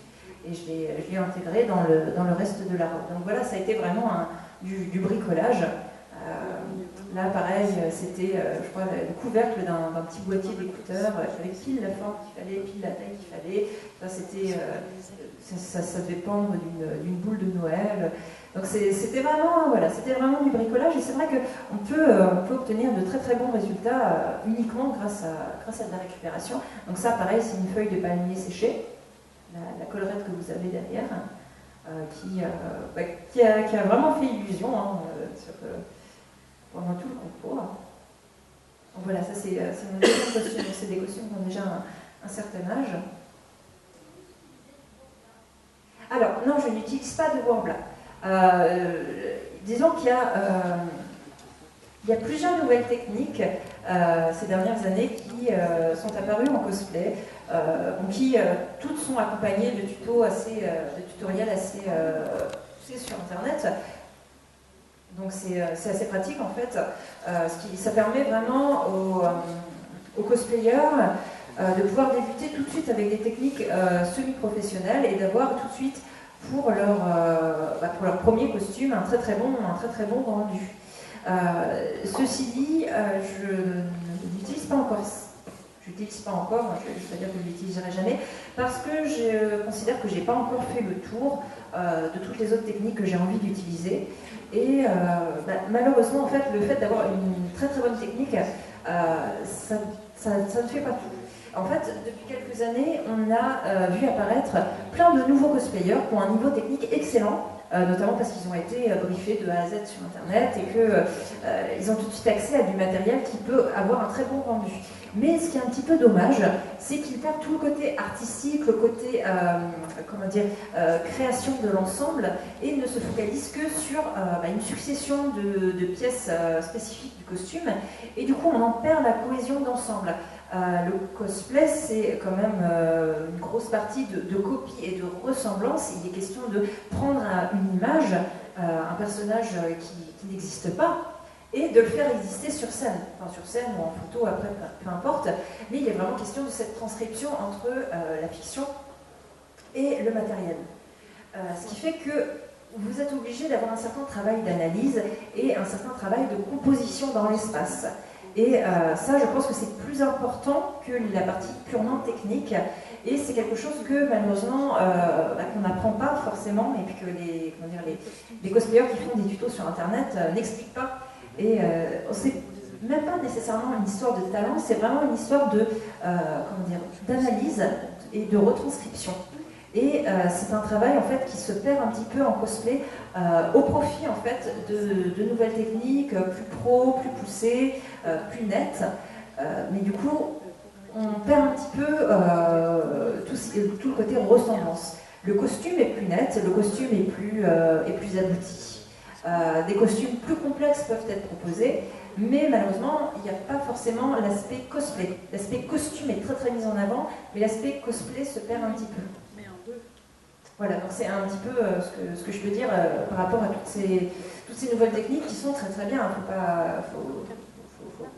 Et je l'ai intégré dans le reste de la robe. Donc voilà, ça a été vraiment du bricolage. Là, pareil, c'était, je crois, le couvercle d'un petit boîtier d'écouteurs, avec pile la forme qu'il fallait, pile la taille qu'il fallait. Ça devait pendre d'une boule de Noël. Donc c'était vraiment du bricolage. Et c'est vrai qu'on peut obtenir de très bons résultats uniquement grâce à de la récupération. Donc ça, pareil, c'est une feuille de palmier séchée, la collerette que vous avez derrière, qui a vraiment fait illusion pendant tout le concours. Donc voilà, ça c'est mon deuxième costume. C'est des costumes qui ont déjà un certain âge. Alors, non, je n'utilise pas de Worbla. Disons qu'il y a plusieurs nouvelles techniques ces dernières années qui sont apparues en cosplay, qui toutes sont accompagnées de tutoriels assez poussés sur Internet. Donc c'est assez pratique en fait. Ça permet vraiment aux cosplayers de pouvoir débuter tout de suite avec des techniques semi-professionnelles et d'avoir tout de suite pour leur premier costume un très très bon rendu. Ceci dit, je n'utilise pas encore. Je ne l'utilise pas encore, je ne vais pas dire que je ne l'utiliserai jamais, parce que je considère que je n'ai pas encore fait le tour de toutes les autres techniques que j'ai envie d'utiliser. Et malheureusement, en fait, le fait d'avoir une très bonne technique, ça ne fait pas tout. En fait, depuis quelques années, on a vu apparaître plein de nouveaux cosplayers qui ont un niveau technique excellent, notamment parce qu'ils ont été briefés de A à Z sur Internet et qu'ils ont tout de suite accès à du matériel qui peut avoir un très bon rendu. Mais ce qui est un petit peu dommage, c'est qu'ils perdent tout le côté artistique, le côté création de l'ensemble, et ne se focalisent que sur une succession de pièces spécifiques du costume, et du coup on en perd la cohésion d'ensemble. Le cosplay, c'est quand même une grosse partie de copie et de ressemblance. Il est question de prendre une image, un personnage qui n'existe pas, et de le faire exister sur scène, ou en photo, après, peu importe. Mais il est vraiment question de cette transcription entre la fiction et le matériel. Ce qui fait que vous êtes obligé d'avoir un certain travail d'analyse et un certain travail de composition dans l'espace. Et ça, je pense que c'est plus important que la partie purement technique. Et c'est quelque chose que, malheureusement, qu'on n'apprend pas forcément, et puis que les cosplayers qui font des tutos sur Internet n'expliquent pas. Et c'est même pas nécessairement une histoire de talent, c'est vraiment une histoire d'analyse et de retranscription. Et c'est un travail en fait qui se perd un petit peu en cosplay au profit en fait de nouvelles techniques plus pro, plus poussées, plus nettes. Mais du coup, on perd un petit peu tout le côté ressemblance. Le costume est plus net, le costume est plus abouti. Des costumes plus complexes peuvent être proposés, mais malheureusement, il n'y a pas forcément l'aspect cosplay. L'aspect costume est très mis en avant, mais l'aspect cosplay se perd un petit peu. Voilà, donc c'est un petit peu ce que je peux dire par rapport à toutes ces nouvelles techniques qui sont très bien.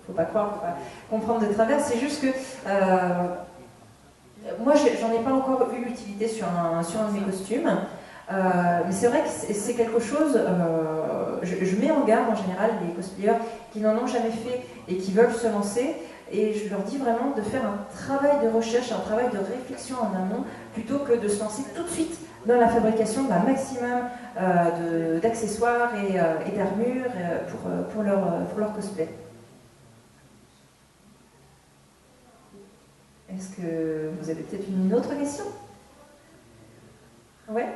Faut pas croire, faut pas comprendre de travers. C'est juste que moi, j'en ai pas encore eu l'utilité sur un de mes costumes. Mais c'est vrai que c'est quelque chose, je mets en garde en général les cosplayers qui n'en ont jamais fait et qui veulent se lancer, et je leur dis vraiment de faire un travail de recherche, un travail de réflexion en amont, plutôt que de se lancer tout de suite dans la fabrication d'un maximum d'accessoires et d'armures pour leur cosplay. Est-ce que vous avez peut-être une autre question? Ouais.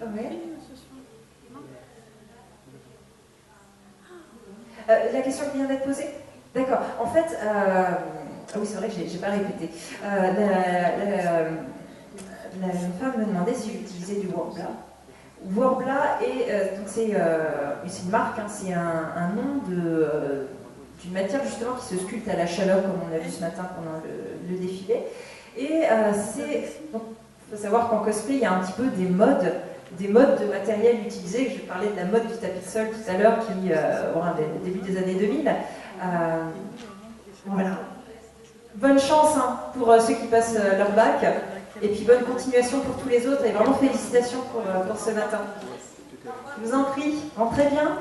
Ouais. La question qui vient d'être posée? D'accord. En fait, ah oui, c'est vrai que j'ai pas répété. La jeune femme me demandait si j'utilisais du Worbla. Worbla donc c'est une marque, hein, c'est un nom d'une matière justement qui se sculpte à la chaleur, comme on a vu ce matin pendant le défilé. Et il faut savoir qu'en cosplay, il y a un petit peu des modes de matériel utilisé. Je parlais de la mode du tapis de sol tout à l'heure, qui début des années 2000. Voilà. Bonne chance, hein, pour ceux qui passent leur bac, et puis bonne continuation pour tous les autres, et vraiment félicitations pour ce matin. Je vous en prie, rentrez bien.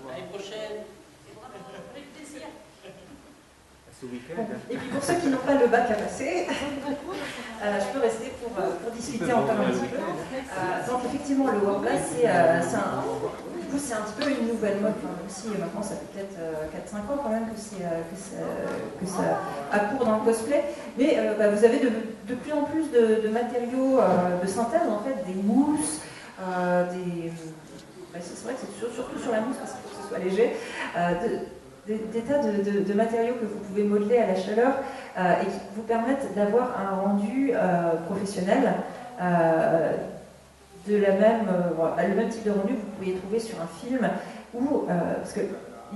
L'année prochaine. Et puis pour ceux qui n'ont pas le bac à passer, je peux rester pour discuter encore un petit peu. Donc effectivement, le Worbla, c'est un petit peu une nouvelle mode, même si maintenant ça fait peut-être 4-5 ans quand même que ça accourt dans le cosplay. Mais vous avez de plus en plus de matériaux de synthèse, en fait, des mousses, c'est vrai que c'est surtout sur la mousse parce qu'il faut que ce soit léger, des tas de matériaux que vous pouvez modeler à la chaleur et qui vous permettent d'avoir un rendu professionnel le même type de rendu que vous pourriez trouver sur un film parce que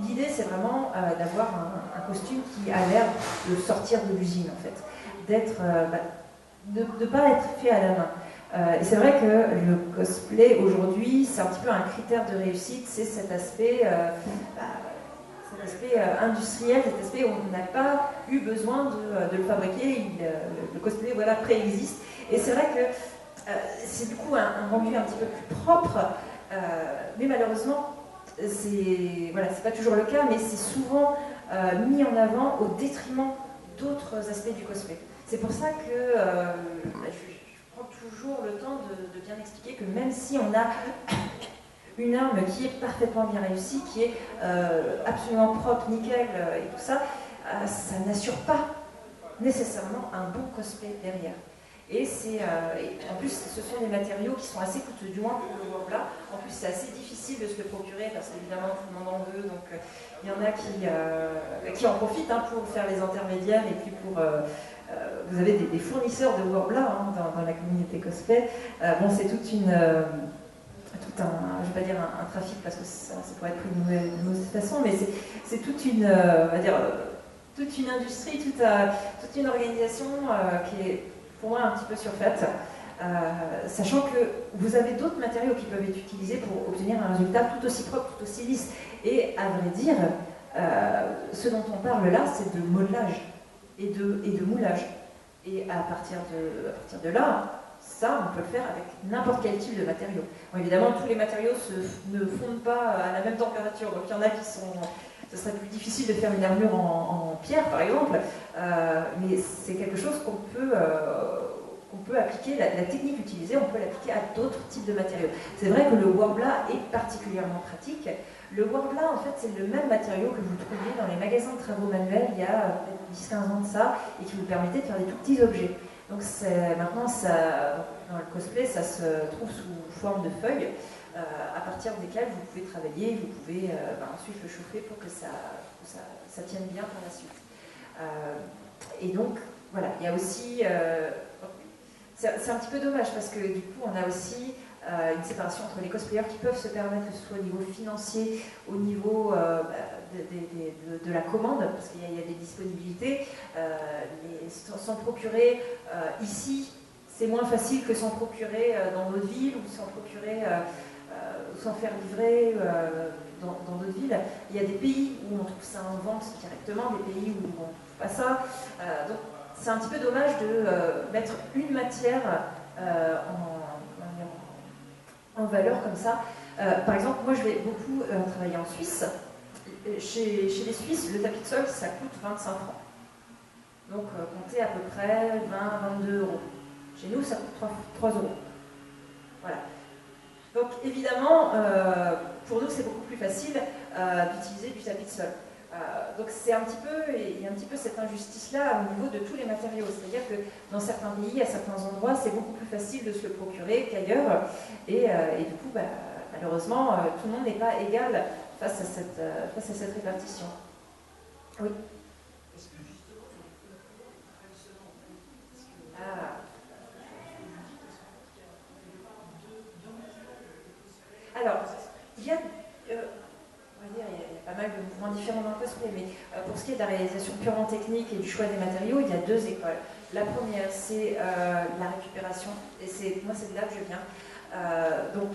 l'idée c'est vraiment d'avoir un costume qui a l'air de sortir de l'usine en fait, de ne pas être fait à la main. Et c'est vrai que le cosplay aujourd'hui c'est un petit peu un critère de réussite, c'est cet aspect industriel, cet aspect où on n'a pas eu besoin de le fabriquer, le cosplay préexiste. Et c'est vrai que c'est du coup un rendu un petit peu plus propre, mais malheureusement, c'est pas toujours le cas, mais c'est souvent mis en avant au détriment d'autres aspects du cosplay. C'est pour ça que je prends toujours le temps de bien expliquer que même si on a une arme qui est parfaitement bien réussie, qui est absolument propre, nickel et tout ça, ça n'assure pas nécessairement un bon cosplay derrière. Et en plus, ce sont des matériaux qui sont assez coûteux, du moins pour le Worbla. En plus, c'est assez difficile de se le procurer parce qu'évidemment, tout le monde en veut. Donc, il y en a qui en profitent pour faire les intermédiaires. Et puis, vous avez des fournisseurs de Worbla dans la communauté cosplay. C'est toute une. Je ne vais pas dire un trafic parce que ça pourrait être pris de mauvaise façon, mais c'est toute une industrie, toute une organisation qui est pour moi un petit peu surfaite, sachant que vous avez d'autres matériaux qui peuvent être utilisés pour obtenir un résultat tout aussi propre, tout aussi lisse. Et à vrai dire, ce dont on parle là, c'est de modelage et de moulage. Et à partir de là, ça, on peut le faire avec n'importe quel type de matériaux. Bon, évidemment, tous les matériaux ne fondent pas à la même température. Donc il y en a qui sont... Ce serait plus difficile de faire une armure en pierre, par exemple. Mais c'est quelque chose qu'on peut appliquer. La technique utilisée, on peut l'appliquer à d'autres types de matériaux. C'est vrai que le Worbla est particulièrement pratique. Le Worbla, en fait, c'est le même matériau que vous trouviez dans les magasins de travaux manuels il y a 10-15 ans de ça, et qui vous permettait de faire des tout petits objets. Donc maintenant, dans le cosplay, ça se trouve sous forme de feuilles, à partir desquelles vous pouvez travailler, vous pouvez ensuite le chauffer pour que ça tienne bien par la suite. Et donc, voilà, il y a aussi... c'est un petit peu dommage parce que du coup, on a aussi une séparation entre les cosplayers qui peuvent se permettre, que ce soit au niveau financier, au niveau de la commande, parce qu'il y a des disponibilités. S'en procurer ici, c'est moins facile que s'en procurer dans d'autres villes ou s'en procurer, s'en faire livrer dans d'autres villes. Il y a des pays où on trouve ça en vente directement, des pays où on ne trouve pas ça. Donc c'est un petit peu dommage de mettre une matière en valeur comme ça. Par exemple, moi je vais beaucoup travailler en Suisse. Chez les Suisses, le tapis de sol, ça coûte 25 francs. Donc comptez à peu près 20-22 euros. Chez nous, ça coûte 3 euros. Voilà. Donc évidemment, pour nous, c'est beaucoup plus facile d'utiliser du tapis de sol. Donc c'est un petit peu, il y a un petit peu cette injustice-là au niveau de tous les matériaux. C'est-à-dire que dans certains pays, à certains endroits, c'est beaucoup plus facile de se le procurer qu'ailleurs. Et du coup, malheureusement, tout le monde n'est pas égal face à cette répartition. Oui. Alors, il y a, on va dire, il y a pas mal de mouvements différents dans le cosplay, mais pour ce qui est de la réalisation purement technique et du choix des matériaux, il y a deux écoles. La première, c'est la récupération, et moi c'est de là que je viens. Donc,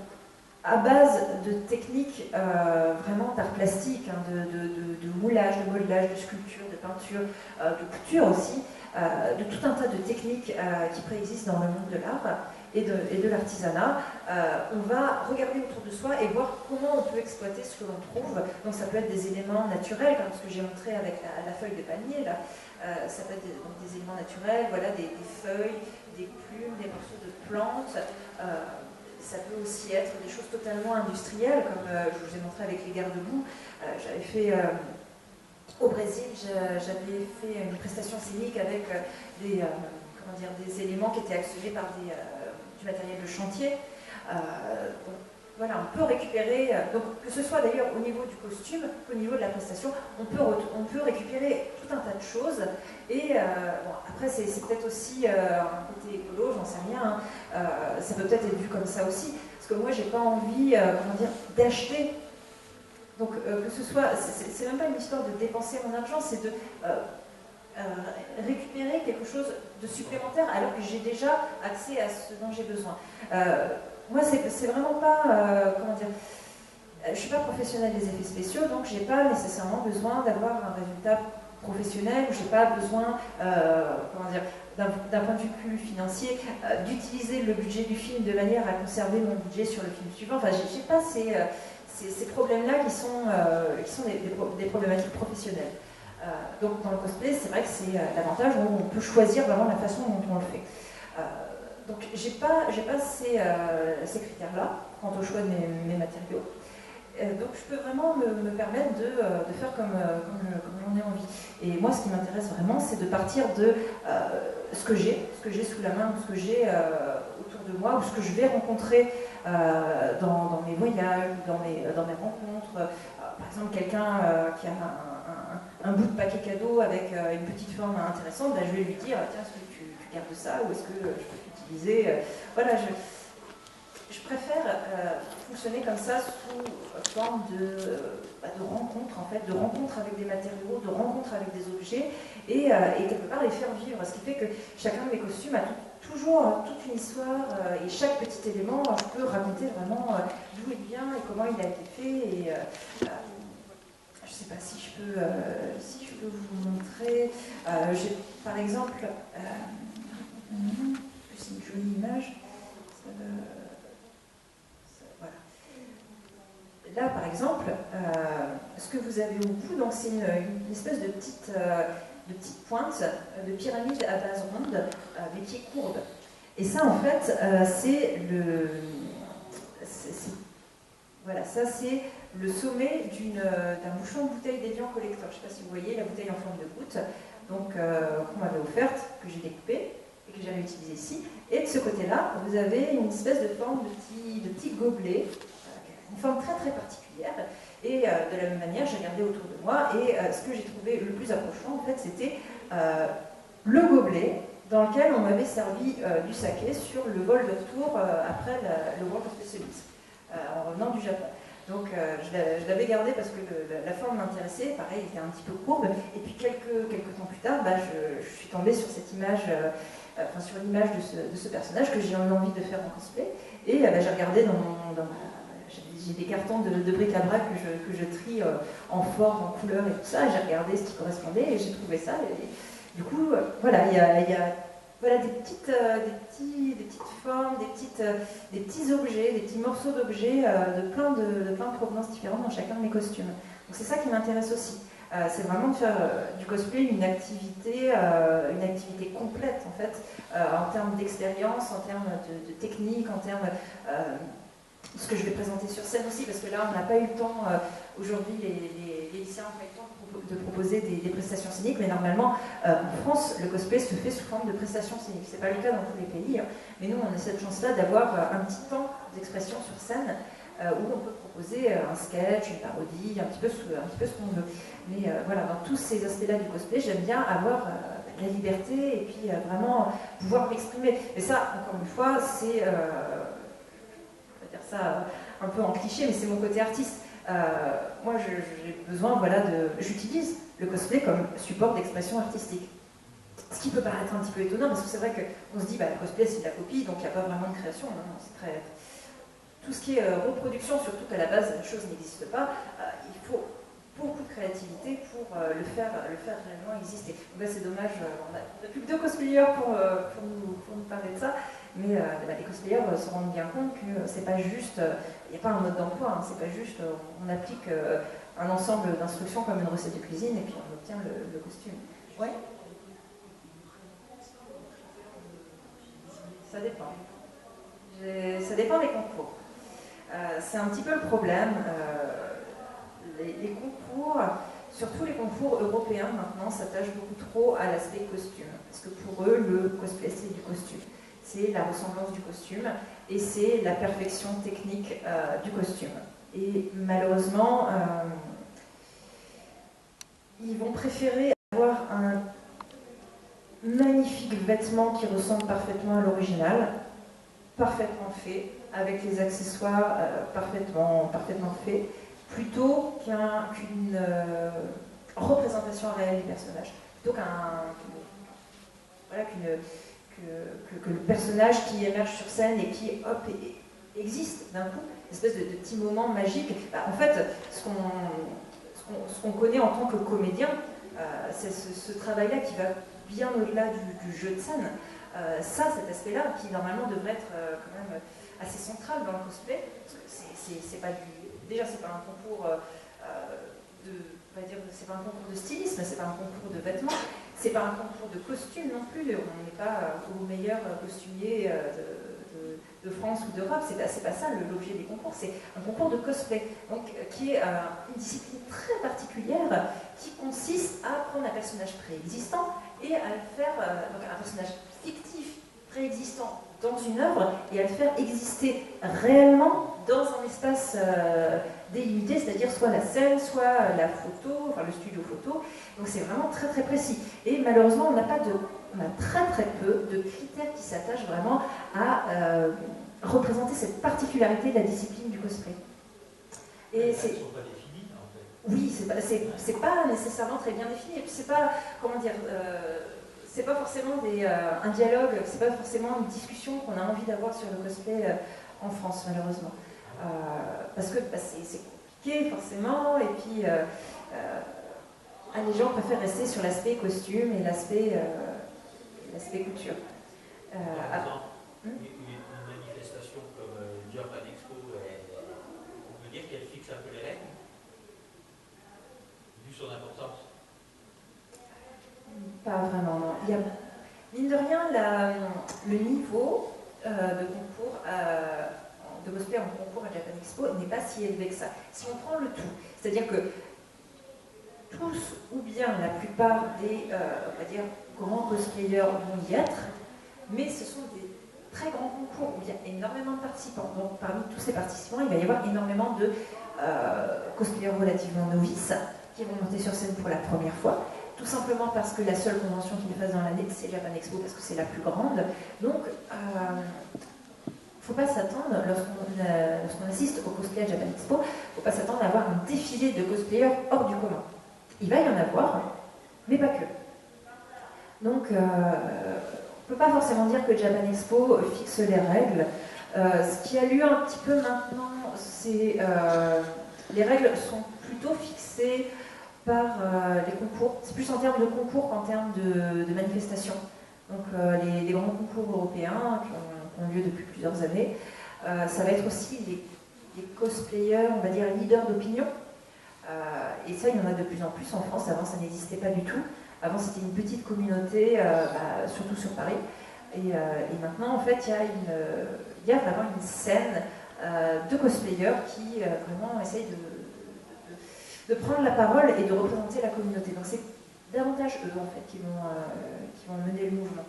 à base de techniques vraiment d'art plastique, hein, de moulage, de modelage, de sculpture, de peinture, de couture aussi, de tout un tas de techniques qui préexistent dans le monde de l'art et de l'artisanat. On va regarder autour de soi et voir comment on peut exploiter ce que l'on trouve. Donc ça peut être des éléments naturels, comme ce que j'ai montré avec la feuille de palmier, là. Ça peut être des éléments naturels, voilà, des feuilles, des plumes, des morceaux de plantes. Ça peut aussi être des choses totalement industrielles, comme je vous ai montré avec les garde-boue. J'avais fait, au Brésil, j'avais fait une prestation scénique avec des éléments qui étaient actionnés par du matériel de chantier. Donc, voilà, on peut récupérer, donc que ce soit d'ailleurs au niveau du costume qu'au niveau de la prestation, on peut récupérer tout un tas de choses. Et bon, après, c'est peut-être aussi un côté écolo, j'en sais rien. Ça peut peut-être être vu comme ça aussi, parce que moi, j'ai pas envie, d'acheter. Donc que ce soit, c'est même pas une histoire de dépenser mon argent, c'est de récupérer quelque chose de supplémentaire alors que j'ai déjà accès à ce dont j'ai besoin. Moi, c'est vraiment pas, je suis pas professionnelle des effets spéciaux, donc j'ai pas nécessairement besoin d'avoir un résultat professionnel, ou j'ai pas besoin, d'un point de vue plus financier, d'utiliser le budget du film de manière à conserver mon budget sur le film suivant. Enfin, j'ai pas ces problèmes-là qui sont des problématiques professionnelles. Donc dans le cosplay, c'est vrai que c'est l'avantage où on peut choisir vraiment la façon dont on le fait. Donc j'ai pas ces critères-là quant au choix de mes matériaux. Donc je peux vraiment me permettre de faire comme j'en ai envie. Et moi, ce qui m'intéresse vraiment, c'est de partir de ce que j'ai sous la main, ou ce que j'ai autour de moi, ou ce que je vais rencontrer dans mes voyages, dans mes rencontres. Par exemple, quelqu'un qui a un bout de paquet cadeau avec une petite forme intéressante, je vais lui dire, tiens, est-ce que tu gardes ça, ou est-ce que je peux l'utiliser. Voilà, je préfère fonctionner comme ça sous forme de rencontre, en fait, de rencontre avec des matériaux, de rencontre avec des objets, et quelque part les faire vivre. Ce qui fait que chacun de mes costumes a toujours toute une histoire, et chaque petit élément, je peux raconter vraiment d'où il vient et comment il a été fait. Et je ne sais pas si je peux vous montrer. J'ai par exemple, c'est une jolie image. Voilà. Là, par exemple, ce que vous avez au bout, c'est une espèce de petite pointe de pyramide à base ronde, mais qui est courbe. Et ça, en fait, voilà, ça c'est le sommet d'un bouchon de bouteille d'Evian Collector. Je ne sais pas si vous voyez la bouteille en forme de goutte, donc qu'on m'avait offerte, que j'ai découpée et que j'avais utilisée ici. Et de ce côté-là, vous avez une espèce de forme de petit gobelet, une forme très très particulière. Et de la même manière, j'ai regardé autour de moi, et ce que j'ai trouvé le plus approchant, en fait, c'était le gobelet dans lequel on m'avait servi du saké sur le vol de retour après le World of Specialist, en revenant du Japon. Donc je l'avais gardé parce que la forme m'intéressait, pareil, il était un petit peu courbe, et puis quelques temps plus tard, je suis tombée sur cette image, sur l'image de ce personnage que j'ai eu envie de faire en cosplay, et j'ai regardé j'ai des cartons de bric-à-brac que je trie en forme, en couleur et tout ça, j'ai regardé ce qui correspondait et j'ai trouvé ça. Et du coup, voilà, il y a voilà, des petites formes, des petits objets, des petits morceaux d'objets de plein de provenances différentes dans chacun de mes costumes. Donc c'est ça qui m'intéresse aussi. C'est vraiment de faire du cosplay une activité complète en fait, en termes d'expérience, en termes de technique, en termes ce que je vais présenter sur scène aussi, parce que là, on n'a pas eu le temps, aujourd'hui, les lycéens n'ont pas eu le temps de proposer des prestations scéniques, mais normalement, en France, le cosplay se fait sous forme de prestations scéniques. C'est pas le cas dans tous les pays, hein, mais nous, on a cette chance-là d'avoir un petit temps d'expression sur scène, où on peut proposer un sketch, une parodie, un petit peu ce qu'on veut. Mais voilà, dans tous ces aspects-là du cosplay, j'aime bien avoir la liberté et puis vraiment pouvoir m'exprimer. Mais ça, encore une fois, c'est, on va dire ça un peu en cliché, mais c'est mon côté artiste. Moi, j'ai besoin, voilà, j'utilise le cosplay comme support d'expression artistique. Ce qui peut paraître un petit peu étonnant, parce que c'est vrai qu'on se dit, bah, le cosplay c'est de la copie, donc il n'y a pas vraiment de création. Non, non, c'est très... Tout ce qui est reproduction, surtout qu'à la base la chose n'existe pas, il faut beaucoup de créativité pour le faire réellement exister. Donc là, c'est dommage, on n'a plus que 2 cosplayers pour nous parler de ça, mais les cosplayers se rendent bien compte que c'est pas juste, il n'y a pas un mode d'emploi, hein, c'est pas juste, on applique un ensemble d'instructions comme une recette de cuisine et puis on obtient le costume. Ouais. Ça dépend. Ça dépend des concours. C'est un petit peu le problème. Les concours, surtout les concours européens maintenant, s'attachent beaucoup trop à l'aspect costume. Parce que pour eux, le cosplay, c'est du costume. C'est la ressemblance du costume et c'est la perfection technique du costume. Et malheureusement, ils vont préférer avoir un magnifique vêtement qui ressemble parfaitement à l'original, parfaitement fait, avec les accessoires parfaitement faits, plutôt qu'une représentation réelle du personnage. Plutôt que le personnage qui émerge sur scène et qui, hop, existe d'un coup, une espèce de petit moment magique. En fait, ce qu'on connaît en tant que comédien, c'est ce travail-là qui va bien au-delà du jeu de scène. Cet aspect-là, qui normalement devrait être quand même assez central dans le cosplay, parce que c'est pas déjà c'est pas un concours c'est pas un concours de stylisme, c'est pas un concours de vêtements, c'est pas un concours de costumes non plus, on n'est pas au meilleur costumier de France ou d'Europe, c'est pas ça l'objet des concours, c'est un concours de cosplay, donc qui est une discipline très particulière qui consiste à prendre un personnage préexistant et à le faire, donc un personnage fictif préexistant dans une œuvre et à le faire exister réellement dans un espace délimité, c'est-à-dire soit la scène, soit la photo, enfin le studio photo. Donc c'est vraiment très très précis. Et malheureusement, on a très très peu de critères qui s'attachent vraiment à représenter cette particularité de la discipline du cosplay. Et c'est... Oui, c'est pas nécessairement très bien défini. Et puis c'est pas, comment dire, c'est pas forcément un dialogue, c'est pas forcément une discussion qu'on a envie d'avoir sur le cosplay en France, malheureusement. Parce que c'est compliqué, forcément, et puis les gens préfèrent rester sur l'aspect costume et l'aspect couture. Par exemple, une manifestation comme Japan Expo, on peut dire qu'elle fixe un peu les règles, vu son importance. Pas vraiment, non. Il y a, mine de rien, le niveau de concours de cosplay en concours à Japan Expo n'est pas si élevé que ça. Si on prend le tout, c'est-à-dire que tous ou bien la plupart des on va dire, grands cosplayers vont y être, mais ce sont des très grands concours où il y a énormément de participants. Donc parmi tous ces participants, il va y avoir énormément de cosplayers relativement novices qui vont monter sur scène pour la première fois. Tout simplement parce que la seule convention qu'ils fassent dans l'année, c'est Japan Expo, parce que c'est la plus grande. Donc, il ne faut pas s'attendre, lorsqu'on assiste au cosplay à Japan Expo, il ne faut pas s'attendre à avoir un défilé de cosplayers hors du commun. Il va y en avoir, mais pas que. Donc, on ne peut pas forcément dire que Japan Expo fixe les règles. Ce qui a lieu un petit peu maintenant, c'est les règles sont plutôt fixées par les concours. C'est plus en termes de concours qu'en termes de manifestations. Donc les grands concours européens qui ont lieu depuis plusieurs années, ça va être aussi les cosplayers, on va dire leaders d'opinion. Et ça, il y en a de plus en plus en France. Avant, ça n'existait pas du tout. Avant, c'était une petite communauté, surtout sur Paris. Et maintenant, en fait, il y a vraiment une scène de cosplayers qui vraiment essayent de prendre la parole et de représenter la communauté. Donc c'est davantage eux en fait qui vont mener le mouvement.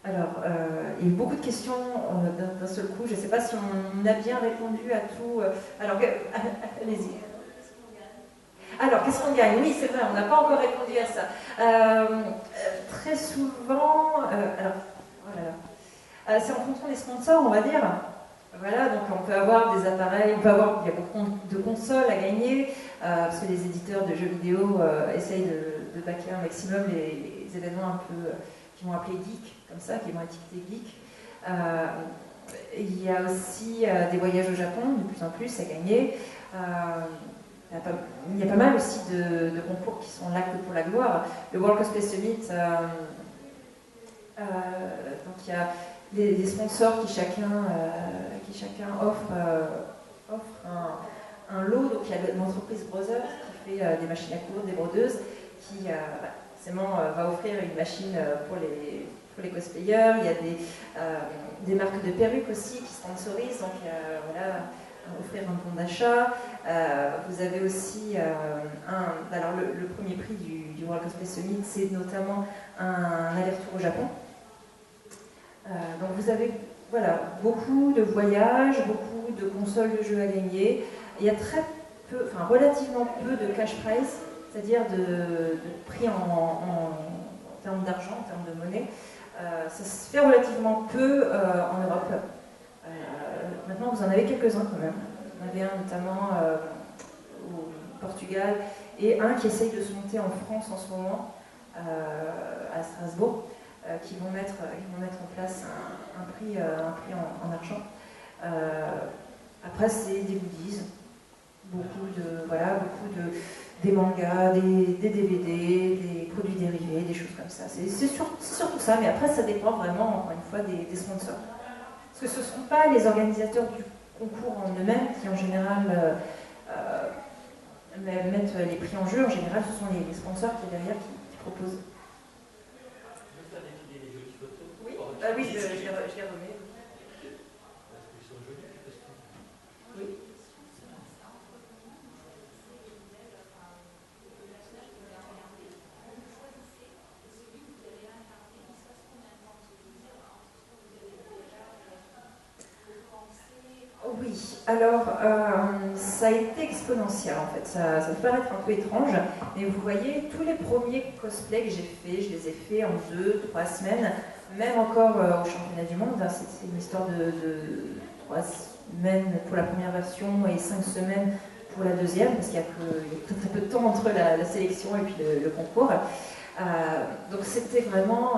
Alors, il y a eu beaucoup de questions d'un seul coup. Je ne sais pas si on a bien répondu à tout. Alors, allez-y. Alors, qu'est-ce qu'on gagne? Oui, c'est vrai, on n'a pas encore répondu à ça. Très souvent, alors, voilà. C'est en fonction des sponsors, on va dire. Voilà, donc on peut avoir des appareils, il y a beaucoup de consoles à gagner, parce que les éditeurs de jeux vidéo essayent de backer un maximum les événements un peu qui vont appeler geek, comme ça, qui vont étiqueter geek. Il y a aussi des voyages au Japon, de plus en plus, à gagner. Il y a pas mal aussi de concours qui sont là que pour la gloire. Le World Cosplay Summit, donc il y a des sponsors qui chacun offre un lot. Donc il y a l'entreprise Brothers qui fait des machines à coudre, des brodeuses, qui va offrir une machine pour les cosplayers. Il y a des marques de perruques aussi qui sponsorisent, donc voilà, offrir un bon d'achat. Vous avez aussi alors le premier prix du World Cosplay Summit, c'est notamment un aller-retour au Japon. Donc vous avez voilà, beaucoup de voyages, beaucoup de consoles de jeux à gagner. Il y a relativement peu de cash prize, c'est-à-dire de prix en termes d'argent, en termes de monnaie. Ça se fait relativement peu en Europe. Maintenant, vous en avez quelques-uns quand même. Vous en avez un notamment au Portugal et un qui essaye de se monter en France en ce moment, à Strasbourg, qui vont mettre en place un prix en argent. Après, c'est des goodies, des mangas, des DVD, des produits dérivés, des choses comme ça. C'est surtout ça, mais après, ça dépend vraiment, encore une fois, des sponsors. Parce que ce ne sont pas les organisateurs du concours en eux-mêmes qui, en général, mettent les prix en jeu. En général, ce sont les sponsors qui, derrière, qui proposent. Oui, oui, je les remets. Oui. Oui, alors ça a été exponentiel en fait, ça peut paraître un peu étrange, mais vous voyez, tous les premiers cosplays que j'ai faits, je les ai faits en 2-3 semaines, même encore au championnat du monde, hein, c'est une histoire de 3 semaines pour la première version et 5 semaines pour la deuxième, parce qu'il y a très peu de temps entre la sélection et puis le concours. Donc c'était vraiment,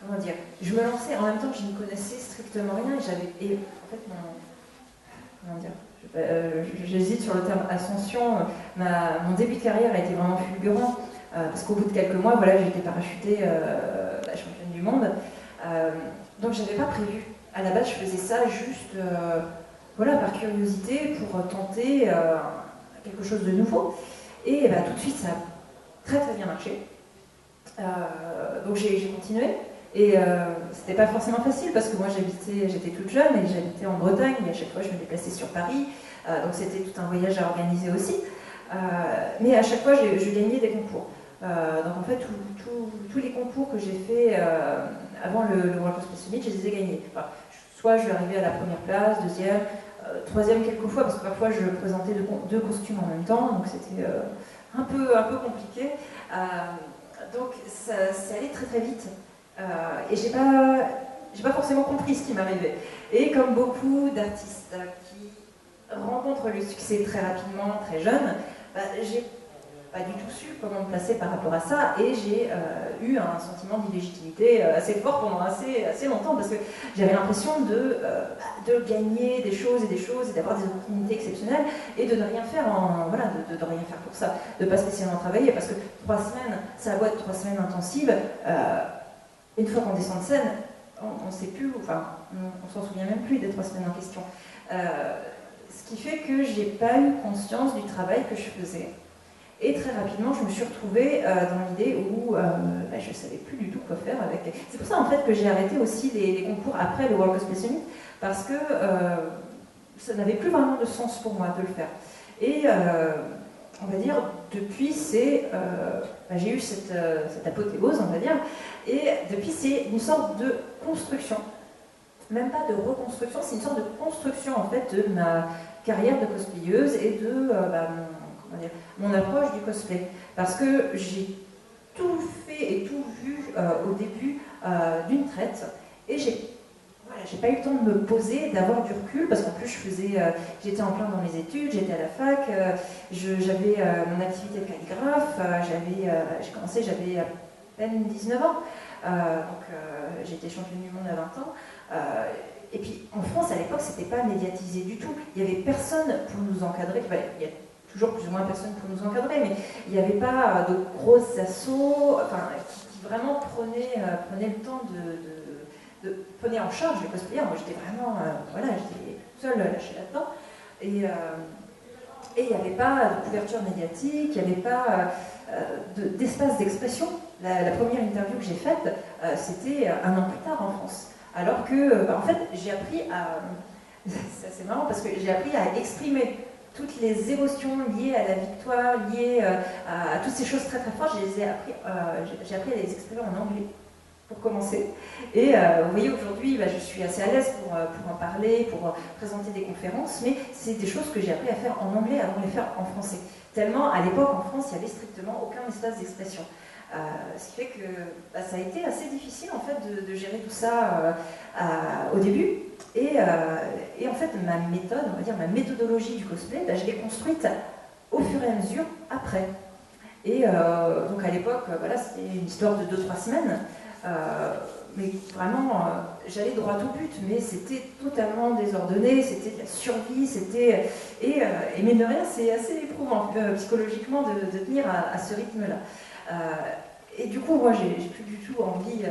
comment dire, je me lançais, en même temps je ne connaissais strictement rien, et en fait comment dire, j'hésite sur le terme ascension. Mon début de carrière a été vraiment fulgurant, parce qu'au bout de quelques mois, voilà, j'ai été parachutée championne du monde. Donc j'avais pas prévu. À la base, je faisais ça juste voilà, par curiosité pour tenter quelque chose de nouveau. Et tout de suite, ça a très très bien marché. Donc j'ai continué. Et c'était pas forcément facile parce que moi j'étais toute jeune et j'habitais en Bretagne et à chaque fois je me déplaçais sur Paris, donc c'était tout un voyage à organiser aussi. Mais à chaque fois je gagnais des concours. Donc en fait tous les concours que j'ai fait avant le World Cosplay Summit, je les ai gagnés. Enfin, soit je vais arriver à la première place, deuxième, troisième quelques fois parce que parfois je présentais deux costumes en même temps, donc c'était un peu compliqué. Donc ça allait très très vite. Et j'ai pas forcément compris ce qui m'arrivait. Et comme beaucoup d'artistes qui rencontrent le succès très rapidement, très jeunes, j'ai pas du tout su comment me placer par rapport à ça, et j'ai eu un sentiment d'illégitimité assez fort pendant assez longtemps, parce que j'avais l'impression de gagner des choses et d'avoir des opportunités exceptionnelles, et de ne rien faire de rien faire pour ça, de pas spécialement travailler, parce que 3 semaines, ça a beau être 3 semaines intensives, une fois qu'on descend de scène, on ne sait plus, enfin, on s'en souvient même plus des 3 semaines en question. Ce qui fait que j'ai pas eu conscience du travail que je faisais. Et très rapidement, je me suis retrouvée dans l'idée où je ne savais plus du tout quoi faire avec. C'est pour ça en fait que j'ai arrêté aussi les concours après le World Cosplay Summit, parce que ça n'avait plus vraiment de sens pour moi de le faire. Et on va dire, depuis, j'ai eu cette apothéose, on va dire, et depuis, c'est une sorte de construction, même pas de reconstruction, c'est une sorte de construction, en fait, de ma carrière de cosplayeuse et de mon approche du cosplay. Parce que j'ai tout fait et tout vu au début d'une traite, et j'ai pas eu le temps de me poser, d'avoir du recul, parce qu'en plus j'étais en plein dans mes études, j'étais à la fac, j'avais mon activité de calligraphe, j'ai commencé, j'avais à peine 19 ans, j'étais championne du monde à 20 ans, et puis en France à l'époque c'était pas médiatisé du tout, il n'y avait personne pour nous encadrer, il y a toujours plus ou moins personne pour nous encadrer, mais il n'y avait pas de grosses assos, qui vraiment prenaient le temps prenait en charge les cosplayers. Moi j'étais vraiment, j'étais seule lâchée là-dedans. Et il n'y avait pas de couverture médiatique, il n'y avait pas d'espace d'expression. La première interview que j'ai faite, c'était un an plus tard en France. Alors que, en fait, j'ai appris à... C'est assez marrant parce que j'ai appris à exprimer toutes les émotions liées à la victoire, liées à toutes ces choses très très fortes. J'ai appris à les exprimer en anglais, pour commencer. Et vous voyez, aujourd'hui, je suis assez à l'aise pour en parler, pour présenter des conférences, mais c'est des choses que j'ai appris à faire en anglais avant de les faire en français. Tellement, à l'époque, en France, il n'y avait strictement aucun espace d'expression. Ce qui fait que ça a été assez difficile, en fait, de gérer tout ça au début. Et en fait, ma méthode, on va dire, ma méthodologie du cosplay, je l'ai construite au fur et à mesure après. Et donc, à l'époque, c'était une histoire de 2-3 semaines. Mais vraiment, j'allais droit au but, mais c'était totalement désordonné, c'était de la survie, et mine de rien, c'est assez éprouvant psychologiquement de tenir à ce rythme-là. Et du coup, moi, j'ai plus du tout envie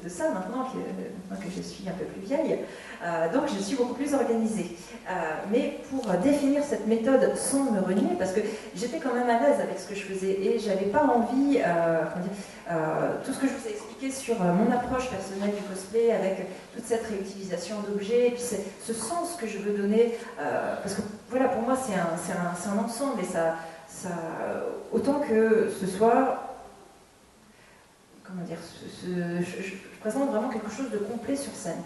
de ça maintenant que je suis un peu plus vieille. Donc, je suis beaucoup plus organisée. Mais pour définir cette méthode sans me renier, parce que j'étais quand même à l'aise avec ce que je faisais et j'avais pas envie, tout ce que je vous ai expliqué sur mon approche personnelle du cosplay, avec toute cette réutilisation d'objets, et puis ce sens que je veux donner, parce que voilà, pour moi, c'est un ensemble, et ça, autant que ce soit... Comment dire, je présente vraiment quelque chose de complet sur scène.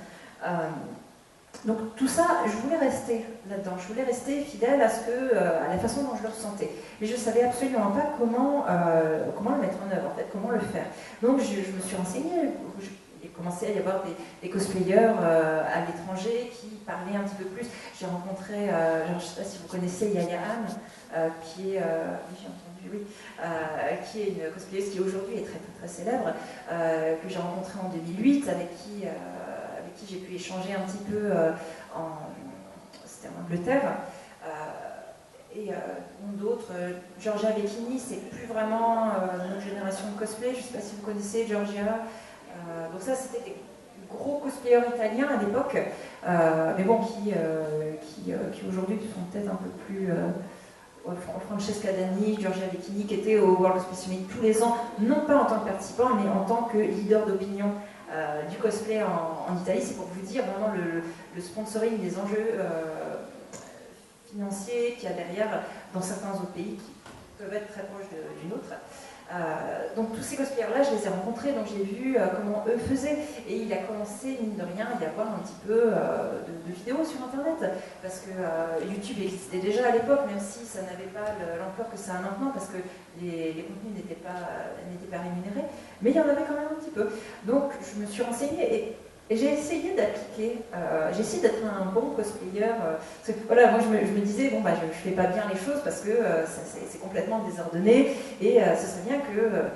Donc tout ça, je voulais rester là-dedans, je voulais rester fidèle à la façon dont je le ressentais. Mais je ne savais absolument pas comment le mettre en œuvre, en fait, comment le faire. Donc je me suis renseignée, il commençait à y avoir des cosplayers à l'étranger qui parlaient un petit peu plus. J'ai rencontré, je ne sais pas si vous connaissez Yaya Anne, qui est... j'ai entendu, oui, qui est une cosplayeuse qui aujourd'hui est très, très, très célèbre, que j'ai rencontrée en 2008, avec qui j'ai pu échanger un petit peu c'était en Angleterre. Et d'autres, Georgia Vecchini, c'est plus vraiment notre génération de cosplay, je ne sais pas si vous connaissez Georgia. Donc ça, c'était des gros cosplayers italiens à l'époque, mais bon, qui aujourd'hui sont peut-être un peu plus... Francesca Dani, Georgia Vecchini, qui étaient au World Cosplay Summit tous les ans, non pas en tant que participant, mais en tant que leader d'opinion du cosplay en Italie. C'est pour vous dire vraiment le sponsoring des enjeux financiers qu'il y a derrière dans certains autres pays qui peuvent être très proches d'une autre. Donc tous ces cosplayers-là, je les ai rencontrés, donc j'ai vu comment eux faisaient, et il a commencé, mine de rien, à y avoir un petit peu de vidéos sur Internet, parce que YouTube existait déjà à l'époque, même si ça n'avait pas l'ampleur que ça a maintenant, parce que les contenus n'étaient pas rémunérés, mais il y en avait quand même un petit peu. Donc je me suis renseignée, et j'ai essayé d'appliquer, j'ai essayé d'être un bon cosplayer. Parce que, voilà, moi je me disais, bon, je ne fais pas bien les choses parce que c'est complètement désordonné, et ce serait bien que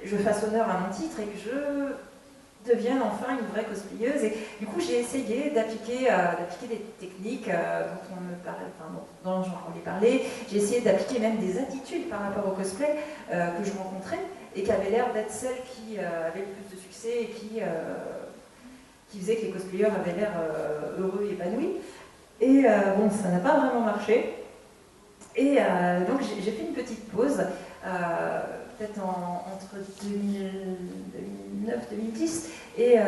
je fasse honneur à mon titre et que je devienne enfin une vraie cosplayeuse. Et du coup, j'ai essayé d'appliquer des techniques dont on me parlait, dont j'entendais parler. J'ai essayé d'appliquer même des attitudes par rapport au cosplay que je rencontrais et qui avaient l'air d'être celles qui avaient le plus de succès et qui faisait que les cosplayers avaient l'air heureux et épanouis. Et bon, ça n'a pas vraiment marché. Et donc j'ai fait une petite pause, peut-être entre 2009-2010 et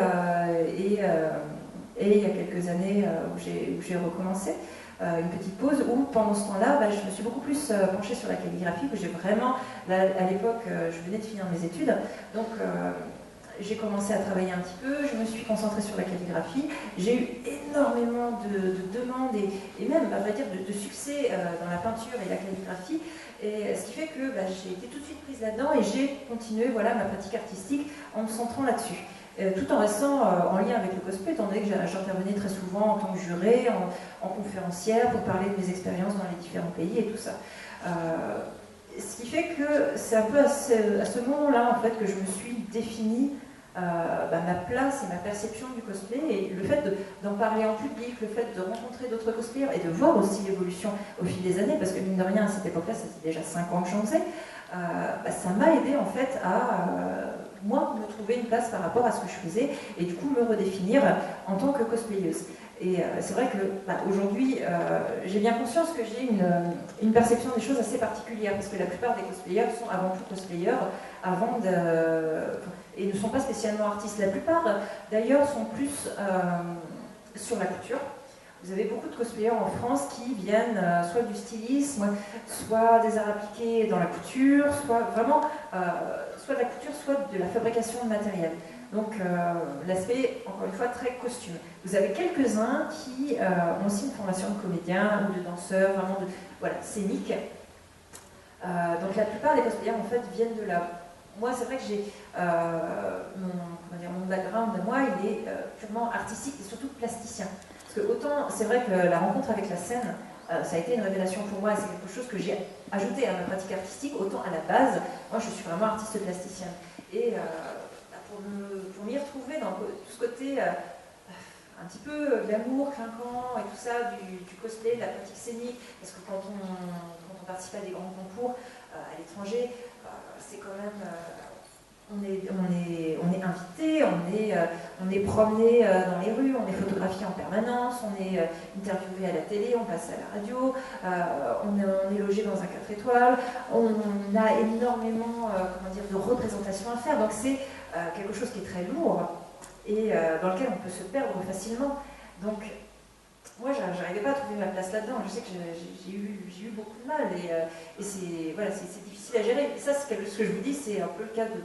il y a quelques années où j'ai recommencé. une petite pause où pendant ce temps-là, je me suis beaucoup plus penchée sur la calligraphie, que j'ai vraiment, là, à l'époque, je venais de finir mes études, donc j'ai commencé à travailler un petit peu, je me suis concentrée sur la calligraphie, j'ai eu énormément de demandes et même, à vrai dire, de succès dans la peinture et la calligraphie, et ce qui fait que j'ai été tout de suite prise là-dedans et j'ai continué voilà, ma pratique artistique en me centrant là-dessus. Tout en restant en lien avec le cosplay, étant donné que j'intervenais très souvent en tant que jurée, en conférencière, pour parler de mes expériences dans les différents pays et tout ça. Ce qui fait que c'est un peu à ce moment-là en fait, que je me suis définie ma place et ma perception du cosplay, et le fait d'en parler en public, le fait de rencontrer d'autres cosplayers et de voir aussi l'évolution au fil des années, parce que mine de rien à cette époque-là, ça faisait déjà 5 ans que j'en faisais, ça m'a aidé en fait à moi me trouver une place par rapport à ce que je faisais et du coup me redéfinir en tant que cosplayeuse. Et c'est vrai que aujourd'hui, j'ai bien conscience que j'ai une perception des choses assez particulière, parce que la plupart des cosplayers sont avant tout cosplayers, et ne sont pas spécialement artistes. La plupart, d'ailleurs, sont plus sur la couture. Vous avez beaucoup de cosplayers en France qui viennent soit du stylisme, soit des arts appliqués dans la couture, soit vraiment soit de la couture, soit de la fabrication de matériel. Donc l'aspect, encore une fois, très costume. Vous avez quelques-uns qui ont aussi une formation de comédien ou de danseur, vraiment scénique. Donc la plupart des cosplayers en fait viennent de là. Moi, c'est vrai que j'ai mon background de moi, il est purement artistique et surtout plasticien. Parce que autant, c'est vrai que la rencontre avec la scène, ça a été une révélation pour moi et c'est quelque chose que j'ai ajouté à ma pratique artistique, autant à la base, moi je suis vraiment artiste plasticienne. Et pour m'y retrouver dans tout ce côté un petit peu glamour, clinquant et tout ça, du cosplay, de la pratique scénique, parce que quand on participe à des grands concours à l'étranger, c'est quand même... on est invité, on est promené dans les rues, on est photographié en permanence, on est interviewé à la télé, on passe à la radio, on est logé dans un 4 étoiles, on a énormément de représentations à faire, donc c'est quelque chose qui est très lourd et dans lequel on peut se perdre facilement. Donc moi, j'arrivais pas à trouver ma place là-dedans. Je sais que j'ai eu beaucoup de mal et c'est difficile à gérer. Et ça, ce que je vous dis, c'est un peu le cas de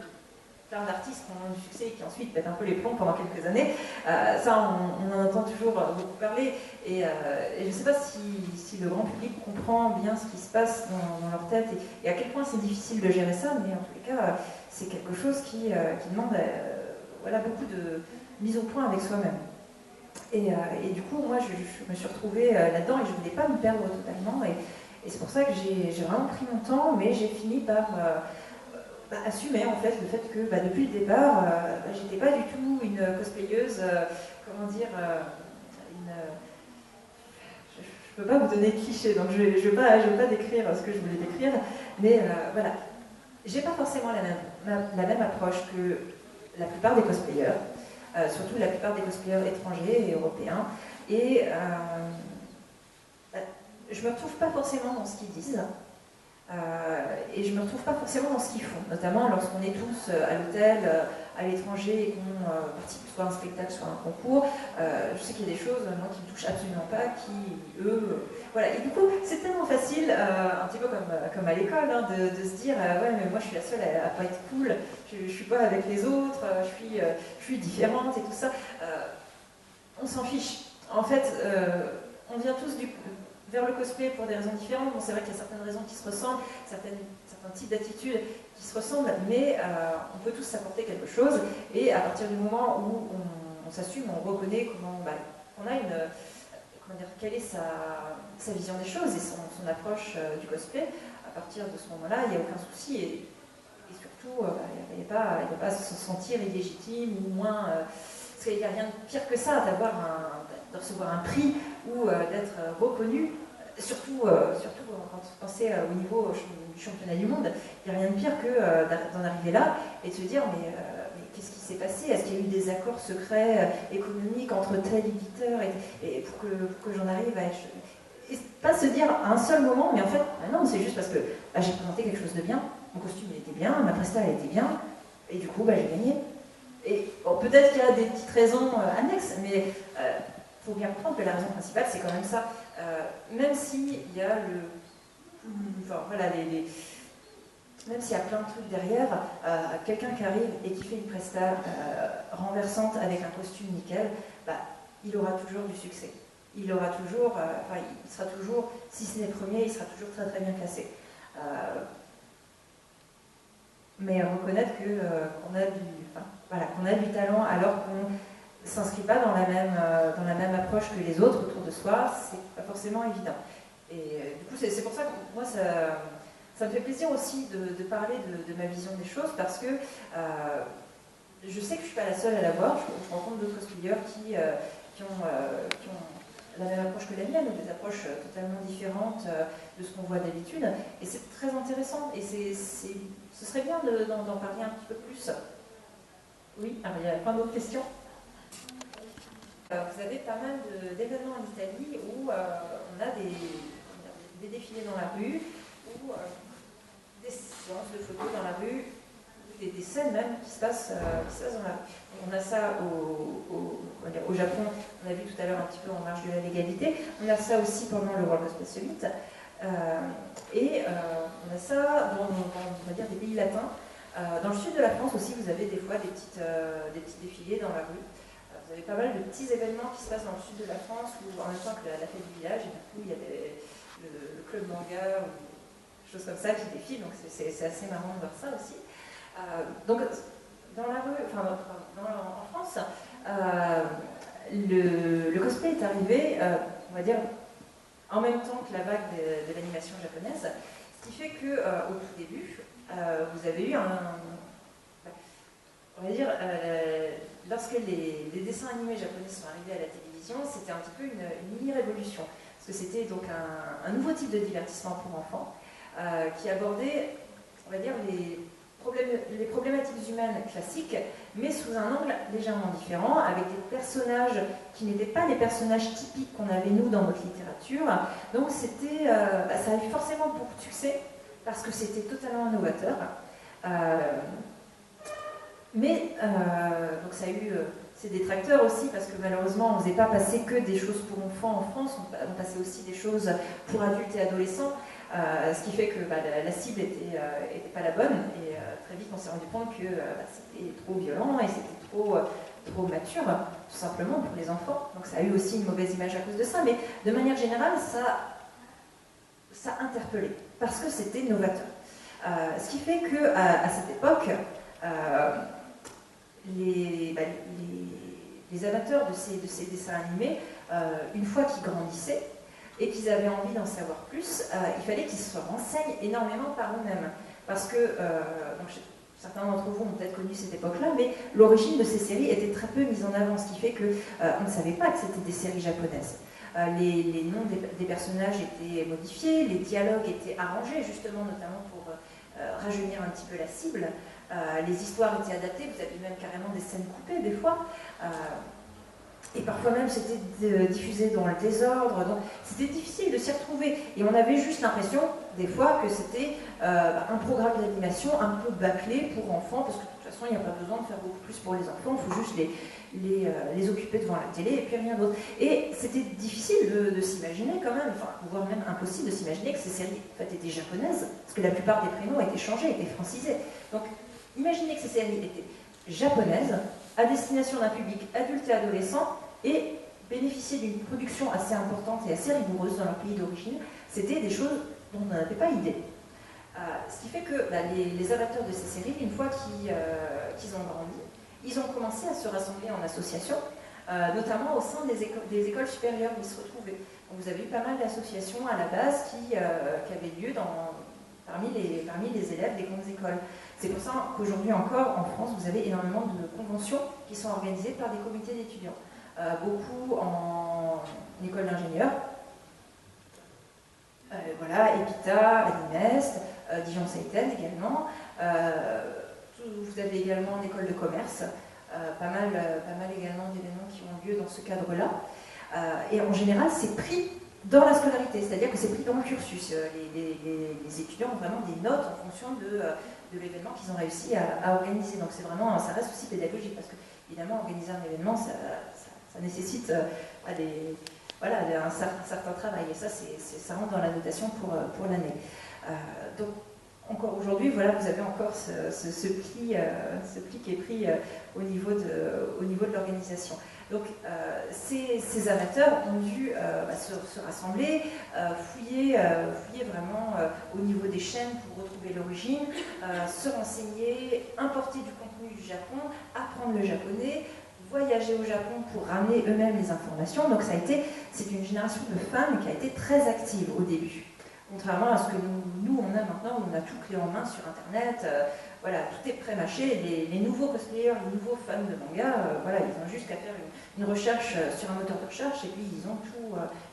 plein d'artistes qui ont du succès et qui ensuite pètent un peu les plombs pendant quelques années. Ça, on en entend toujours beaucoup parler. Et je ne sais pas si le grand public comprend bien ce qui se passe dans leur tête et à quel point c'est difficile de gérer ça, mais en tous les cas, c'est quelque chose qui demande beaucoup de mise au point avec soi-même. Et du coup, moi, je me suis retrouvée là-dedans et je ne voulais pas me perdre totalement. Et c'est pour ça que j'ai vraiment pris mon temps, mais j'ai fini par assumer en fait le fait que depuis le départ, j'étais pas du tout une cosplayeuse, je peux pas vous donner de clichés, donc je vais pas décrire ce que je voulais décrire, mais voilà, j'ai pas forcément la même approche que la plupart des cosplayers. Surtout la plupart des cosplayers étrangers et européens. Et je ne me retrouve pas forcément dans ce qu'ils disent. Et je ne me retrouve pas forcément dans ce qu'ils font. Notamment lorsqu'on est tous à l'hôtel, à l'étranger, et qu'on participe soit à un spectacle, soit à un concours. Je sais qu'il y a des choses, moi, qui ne me touchent absolument pas, qui, eux... voilà. Et du coup, c'est tellement facile, un petit peu comme à l'école, de se dire ouais, mais moi, je suis la seule à ne pas être cool, je ne suis pas avec les autres, je suis différente et tout ça. On s'en fiche. En fait, on vient tous vers le cosplay pour des raisons différentes. Bon, c'est vrai qu'il y a certaines raisons qui se ressemblent, certains types d'attitudes qui se ressemblent, mais on peut tous s'apporter quelque chose. Et à partir du moment où on s'assume, on reconnaît qu'on a quelle est sa vision des choses et son approche du cosplay, à partir de ce moment-là, il n'y a aucun souci. Et surtout, il n'y a pas à se sentir illégitime ou moins... parce qu'il n'y a rien de pire que ça, de recevoir un prix ou d'être reconnu, surtout quand vous pensez au niveau du championnat du monde, il n'y a rien de pire que d'en arriver là et de se dire mais qu'est-ce qui s'est passé? Est-ce qu'il y a eu des accords secrets économiques entre tel éditeur et pour que j'en arrive à être... Et pas se dire à un seul moment, mais en fait, non, c'est juste parce que j'ai présenté quelque chose de bien, mon costume il était bien, ma presta elle était bien, et du coup j'ai gagné. Et bon, peut-être qu'il y a des petites raisons annexes, mais faut bien comprendre que la raison principale, c'est quand même ça. Même s'il y a enfin, voilà, même s'il y a plein de trucs derrière, quelqu'un qui arrive et qui fait une presta renversante avec un costume nickel, bah, il aura toujours du succès. Il aura toujours, il sera toujours, si ce n'est premier, il sera toujours très très bien classé. Mais reconnaître qu'on a du talent alors qu'on ne s'inscrit pas dans la même approche que les autres autour de soi, c'est pas forcément évident. Et du coup, c'est pour ça que moi, ça me fait plaisir aussi de parler de ma vision des choses, parce que je sais que je ne suis pas la seule à l'avoir. Je rencontre d'autres cosplayers qui ont la même approche que la mienne, ou des approches totalement différentes de ce qu'on voit d'habitude. Et c'est très intéressant. Et ce serait bien d'en parler un petit peu plus. Oui, alors il y a plein d'autres questions. Vous avez pas mal d'événements en Italie où on a des défilés dans la rue, ou des séances de photos dans la rue, des scènes même qui se passent dans la rue. On a ça au Japon, on a vu tout à l'heure un petit peu en marge de la légalité. On a ça aussi pendant le World Cosplay Summit. Et on a ça dans on va dire, des pays latins. Dans le sud de la France aussi, vous avez des fois des petits défilés dans la rue. Vous avez pas mal de petits événements qui se passent dans le sud de la France, où en même temps que la fête du village, et du coup il y a le club manga, ou des choses comme ça qui défilent, donc c'est assez marrant de voir ça aussi. Donc dans la rue, en France, le cosplay est arrivé, on va dire, en même temps que la vague de l'animation japonaise, ce qui fait qu'au tout début, vous avez eu on va dire, lorsque les dessins animés japonais sont arrivés à la télévision, c'était un petit peu une mini-révolution. Parce que c'était donc un nouveau type de divertissement pour enfants qui abordait, on va dire, les problématiques humaines classiques, mais sous un angle légèrement différent, avec des personnages qui n'étaient pas les personnages typiques qu'on avait nous dans notre littérature. Donc c'était, ça a eu forcément beaucoup de succès, parce que c'était totalement novateur. Mais donc ça a eu ses détracteurs aussi, parce que malheureusement on ne faisait pas passer que des choses pour enfants en France, on passait aussi des choses pour adultes et adolescents, ce qui fait que la cible était pas la bonne, et très vite on s'est rendu compte que c'était trop violent et c'était trop mature, tout simplement pour les enfants. Donc ça a eu aussi une mauvaise image à cause de ça, mais de manière générale ça interpellait, parce que c'était novateur. Ce qui fait qu'à cette époque, les amateurs de ces dessins animés, une fois qu'ils grandissaient et qu'ils avaient envie d'en savoir plus, il fallait qu'ils se renseignent énormément par eux-mêmes. Parce que, certains d'entre vous ont peut-être connu cette époque-là, mais l'origine de ces séries était très peu mise en avant, ce qui fait qu'on ne savait pas que c'était des séries japonaises. Les noms des personnages étaient modifiés, les dialogues étaient arrangés, justement, notamment pour rajeunir un petit peu la cible. Les histoires étaient adaptées, vous avez même carrément des scènes coupées des fois, et parfois même c'était diffusé dans le désordre, donc c'était difficile de s'y retrouver, et on avait juste l'impression des fois que c'était un programme d'animation un peu bâclé pour enfants, parce que de toute façon il n'y a pas besoin de faire beaucoup plus pour les enfants, il faut juste les occuper devant la télé et puis rien d'autre. Et c'était difficile de s'imaginer quand même, voire même impossible de s'imaginer que ces séries en fait, étaient japonaises, parce que la plupart des prénoms étaient changés, étaient francisés. Donc imaginez que ces séries étaient japonaises, à destination d'un public adulte et adolescent, et bénéficiaient d'une production assez importante et assez rigoureuse dans leur pays d'origine, c'était des choses dont on n'avait pas idée. Ce qui fait que les amateurs de ces séries, une fois qu'ils ont grandi, ils ont commencé à se rassembler en association, notamment au sein des écoles supérieures où ils se retrouvaient. Donc vous avez eu pas mal d'associations à la base qui avaient lieu parmi les élèves des grandes écoles. C'est pour ça qu'aujourd'hui encore, en France, vous avez énormément de conventions qui sont organisées par des comités d'étudiants. Beaucoup en école d'ingénieurs, voilà, EPITA, Alimest, Dijon Seiten également. Vous avez également en école de commerce, pas mal également d'événements qui ont lieu dans ce cadre-là. Et en général, c'est pris dans la scolarité, c'est-à-dire que c'est pris dans le cursus. Les étudiants ont vraiment des notes en fonction de l'événement qu'ils ont réussi à organiser. Donc c'est vraiment, ça reste aussi pédagogique, parce que évidemment, organiser un événement, ça Ça nécessite voilà, un certain travail, et ça, ça rentre dans la notation pour l'année. Donc, encore aujourd'hui, voilà, vous avez encore ce pli qui est pris au niveau de l'organisation. Donc, ces amateurs ont dû se rassembler, fouiller vraiment au niveau des chaînes pour retrouver l'origine, se renseigner, importer du contenu du Japon, apprendre le japonais, voyager au Japon pour ramener eux-mêmes les informations. Donc c'est une génération de femmes qui a été très active au début. Contrairement à ce que nous on a maintenant, où on a tout clé en main sur Internet, voilà, tout est pré-mâché. Les nouveaux cosplayers, les nouveaux fans de manga, voilà, ils ont juste qu'à faire une recherche sur un moteur de recherche et puis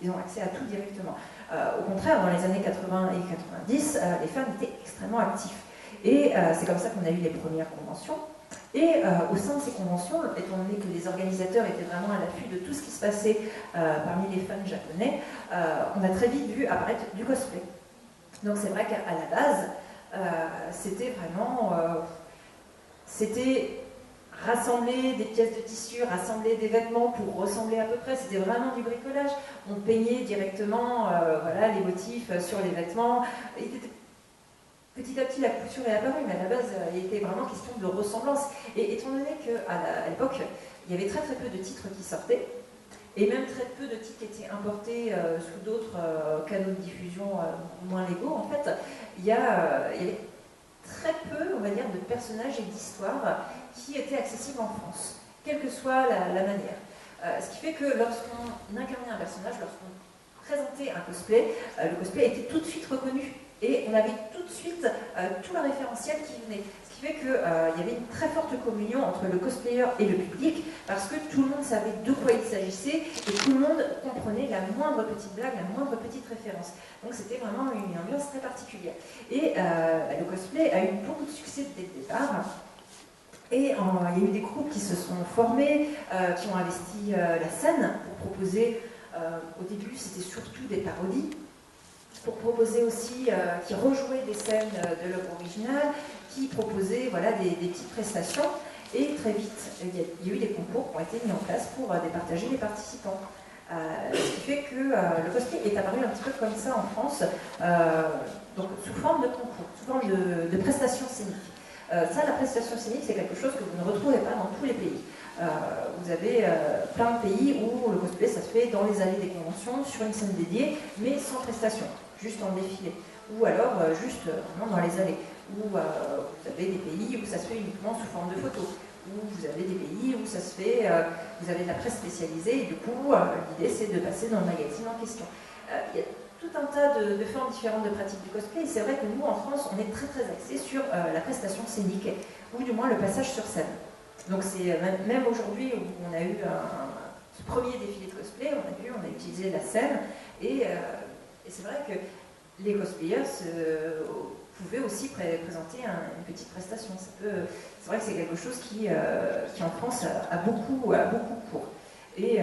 ils ont accès à tout directement. Au contraire, dans les années 80 et 90, les fans étaient extrêmement actifs. Et c'est comme ça qu'on a eu les premières conventions. Et au sein de ces conventions, étant donné que les organisateurs étaient vraiment à l'affût de tout ce qui se passait parmi les fans japonais, on a très vite vu apparaître du cosplay. Donc c'est vrai qu'à la base, c'était vraiment... c'était rassembler des pièces de tissu, rassembler des vêtements pour ressembler à peu près, c'était vraiment du bricolage. On peignait directement voilà, les motifs sur les vêtements. Petit à petit, la couture est apparue, mais à la base, il était vraiment question de ressemblance. Et étant donné qu'à l'époque, il y avait très très peu de titres qui sortaient, et même très peu de titres qui étaient importés sous d'autres canaux de diffusion moins légaux, en fait, il y avait très peu, on va dire, de personnages et d'histoires qui étaient accessibles en France, quelle que soit la manière. Ce qui fait que lorsqu'on incarnait un personnage, lorsqu'on présentait un cosplay, le cosplay était tout de suite reconnu. Et on avait tout de suite tout le référentiel qui venait. Ce qui fait qu'il y avait une très forte communion entre le cosplayer et le public, parce que tout le monde savait de quoi il s'agissait, et tout le monde comprenait la moindre petite blague, la moindre petite référence. Donc c'était vraiment une ambiance très particulière. Et le cosplay a eu beaucoup de succès dès le départ. Et il y a eu des groupes qui se sont formés, qui ont investi la scène pour proposer, au début c'était surtout des parodies, pour proposer aussi, qui rejouaient des scènes de l'œuvre originale, qui proposaient voilà, des petites prestations. Et très vite, il y a eu des concours qui ont été mis en place pour départager les participants. Ce qui fait que le cosplay est apparu un petit peu comme ça en France, donc sous forme de concours, sous forme de prestations scéniques. Ça, la prestation scénique, c'est quelque chose que vous ne retrouvez pas dans tous les pays. Vous avez plein de pays où le cosplay, ça se fait dans les allées des conventions, sur une scène dédiée, mais sans prestation, juste en défilé. Ou alors juste vraiment dans les allées. Où vous avez des pays où ça se fait uniquement sous forme de photos. Où vous avez des pays où ça se fait, vous avez de la presse spécialisée, et du coup, l'idée, c'est de passer dans le magazine en question. Il y a tout un tas de formes différentes de pratiques du cosplay, et c'est vrai que nous, en France, on est très très axé sur la prestation scénique, ou du moins le passage sur scène. Donc c'est même aujourd'hui où on a eu ce premier défilé de cosplay, on a utilisé la scène, et c'est vrai que les cosplayers pouvaient aussi présenter une petite prestation. C'est vrai que c'est quelque chose qui en France a beaucoup cours. Et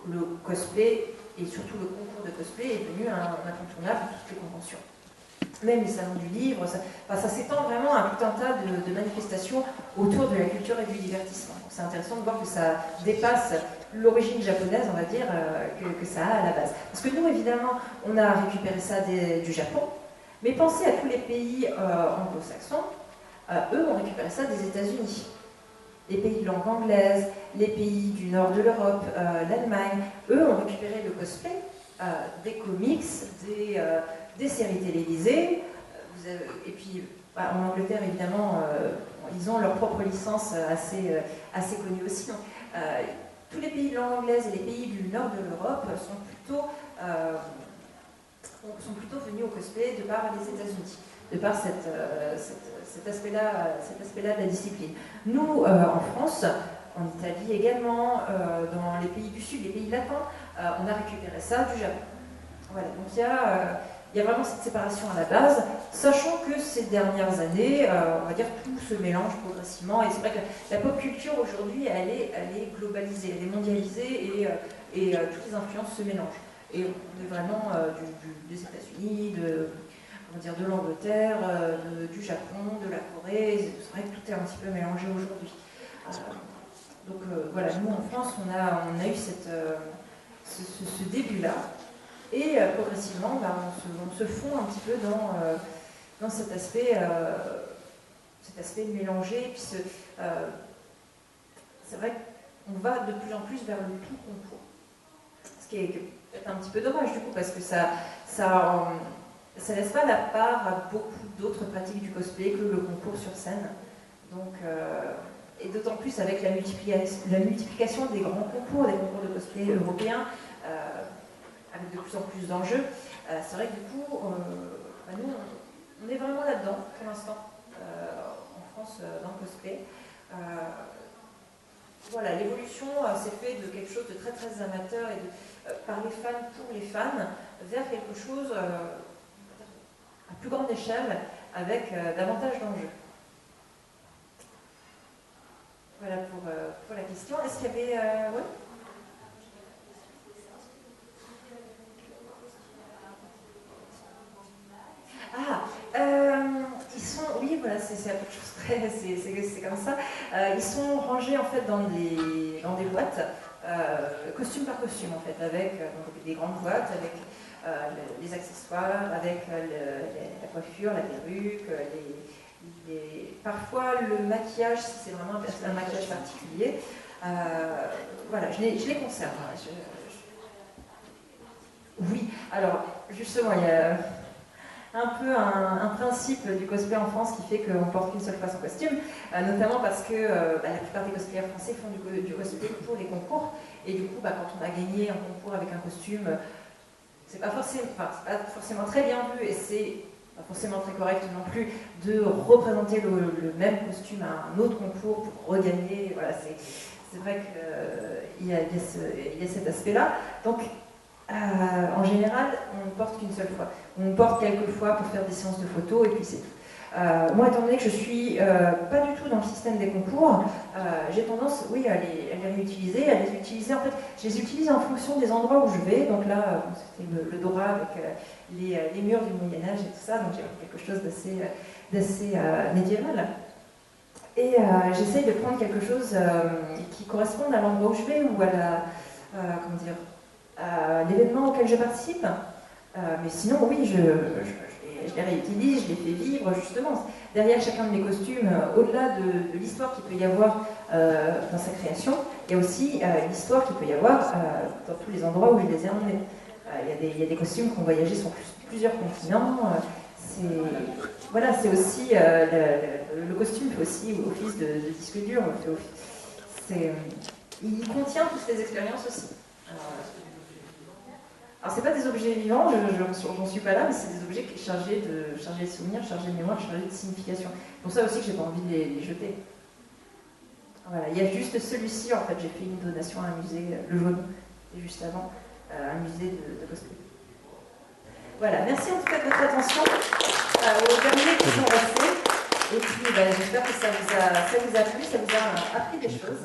le cosplay, et surtout le concours de cosplay, est devenu un incontournable de toutes les conventions. Même les salons du livre, ça s'étend vraiment à tout un tas de manifestations autour de la culture et du divertissement. C'est intéressant de voir que ça dépasse l'origine japonaise, on va dire, que ça a à la base. Parce que nous, évidemment, on a récupéré ça du Japon, mais pensez à tous les pays anglo-saxons, eux ont récupéré ça des États-Unis. Les pays de langue anglaise, les pays du nord de l'Europe, l'Allemagne, eux ont récupéré le cosplay des comics, des séries télévisées, et puis en Angleterre évidemment ils ont leur propre licence assez connue aussi. Donc, tous les pays de langue anglaise et les pays du nord de l'Europe sont plutôt venus au cosplay de par les États-Unis, de par cet aspect-là de la discipline. Nous, en France, en Italie également, dans les pays du Sud, les pays latins, on a récupéré ça du Japon. Voilà, donc il y a vraiment cette séparation à la base, sachant que ces dernières années, on va dire, tout se mélange progressivement, et c'est vrai que la pop culture aujourd'hui, elle est globalisée, elle est mondialisée, et toutes les influences se mélangent. Et on est vraiment des États-Unis, de l'Angleterre, du Japon, de la Corée, c'est vrai que tout est un petit peu mélangé aujourd'hui. Donc voilà, nous en France, on a eu ce début-là, et progressivement, bah, on se fond un petit peu dans cet aspect mélangé. Puis c'est vrai qu'on va de plus en plus vers le tout concours. Ce qui est peut-être un petit peu dommage du coup, parce que ça laisse pas la part à beaucoup d'autres pratiques du cosplay que le concours sur scène. Donc, et d'autant plus avec la multiplication des grands concours, des concours de cosplay européens, avec de plus en plus d'enjeux, c'est vrai que du coup, bah nous, on est vraiment là-dedans pour l'instant, en France, dans le cosplay. Voilà, l'évolution s'est faite de quelque chose de très très amateur et par les fans pour les fans vers quelque chose à plus grande échelle avec davantage d'enjeux. Voilà pour la question. Est-ce qu'il y avait... ouais. Ils sont... Oui, voilà, c'est quelque chose c'est comme ça. Ils sont rangés en fait dans des boîtes, costume par costume en fait, avec des grandes boîtes, avec les accessoires, avec la coiffure, la perruque, parfois le maquillage, si c'est vraiment un maquillage particulier. Voilà, je les conserve. Oui, alors justement, il y a un peu un principe du cosplay en France qui fait qu'on porte qu'une seule fois son costume, notamment parce que la plupart des cosplayers français font du cosplay pour les concours, et du coup, quand on a gagné un concours avec un costume, c'est pas forcément très bien vu, et c'est pas forcément très correct non plus de représenter le même costume à un autre concours pour regagner. Voilà, c'est vrai qu'il y a cet aspect-là. Donc, en général, on ne porte qu'une seule fois. On porte quelques fois pour faire des séances de photos et puis c'est tout. Moi, étant donné que je suis pas du tout dans le système des concours, j'ai tendance, oui, à les réutiliser, à les utiliser. En fait, je les utilise en fonction des endroits où je vais. Donc là, c'était le Dora avec les murs du Moyen-Âge et tout ça. Donc j'ai quelque chose d'assez médiéval. Et j'essaye de prendre quelque chose qui corresponde à l'endroit où je vais ou à l'événement auquel je participe. Mais sinon, oui, je les réutilise, je les fais vivre, justement. Derrière chacun de mes costumes, au-delà de l'histoire qu'il peut y avoir dans sa création, il y a aussi l'histoire qu'il peut y avoir dans tous les endroits où je les ai emmenés. Il y a des costumes qui ont voyagé sur plusieurs continents. Voilà, c'est aussi... le costume fait aussi office de disque dur. Il contient toutes les expériences aussi. Alors, c'est pas des objets vivants, j'en suis pas là, mais c'est des objets chargés de souvenirs, chargés de mémoire, chargés de signification. C'est pour ça aussi que j'ai pas envie de les jeter. Voilà, il y a juste celui-ci, en fait, j'ai fait une donation à un musée, le Jaune, et juste avant, un musée de cosplay. Voilà, merci en tout cas de votre attention, aux derniers qui sont restés, et puis j'espère que ça vous a plu, ça vous a appris des choses.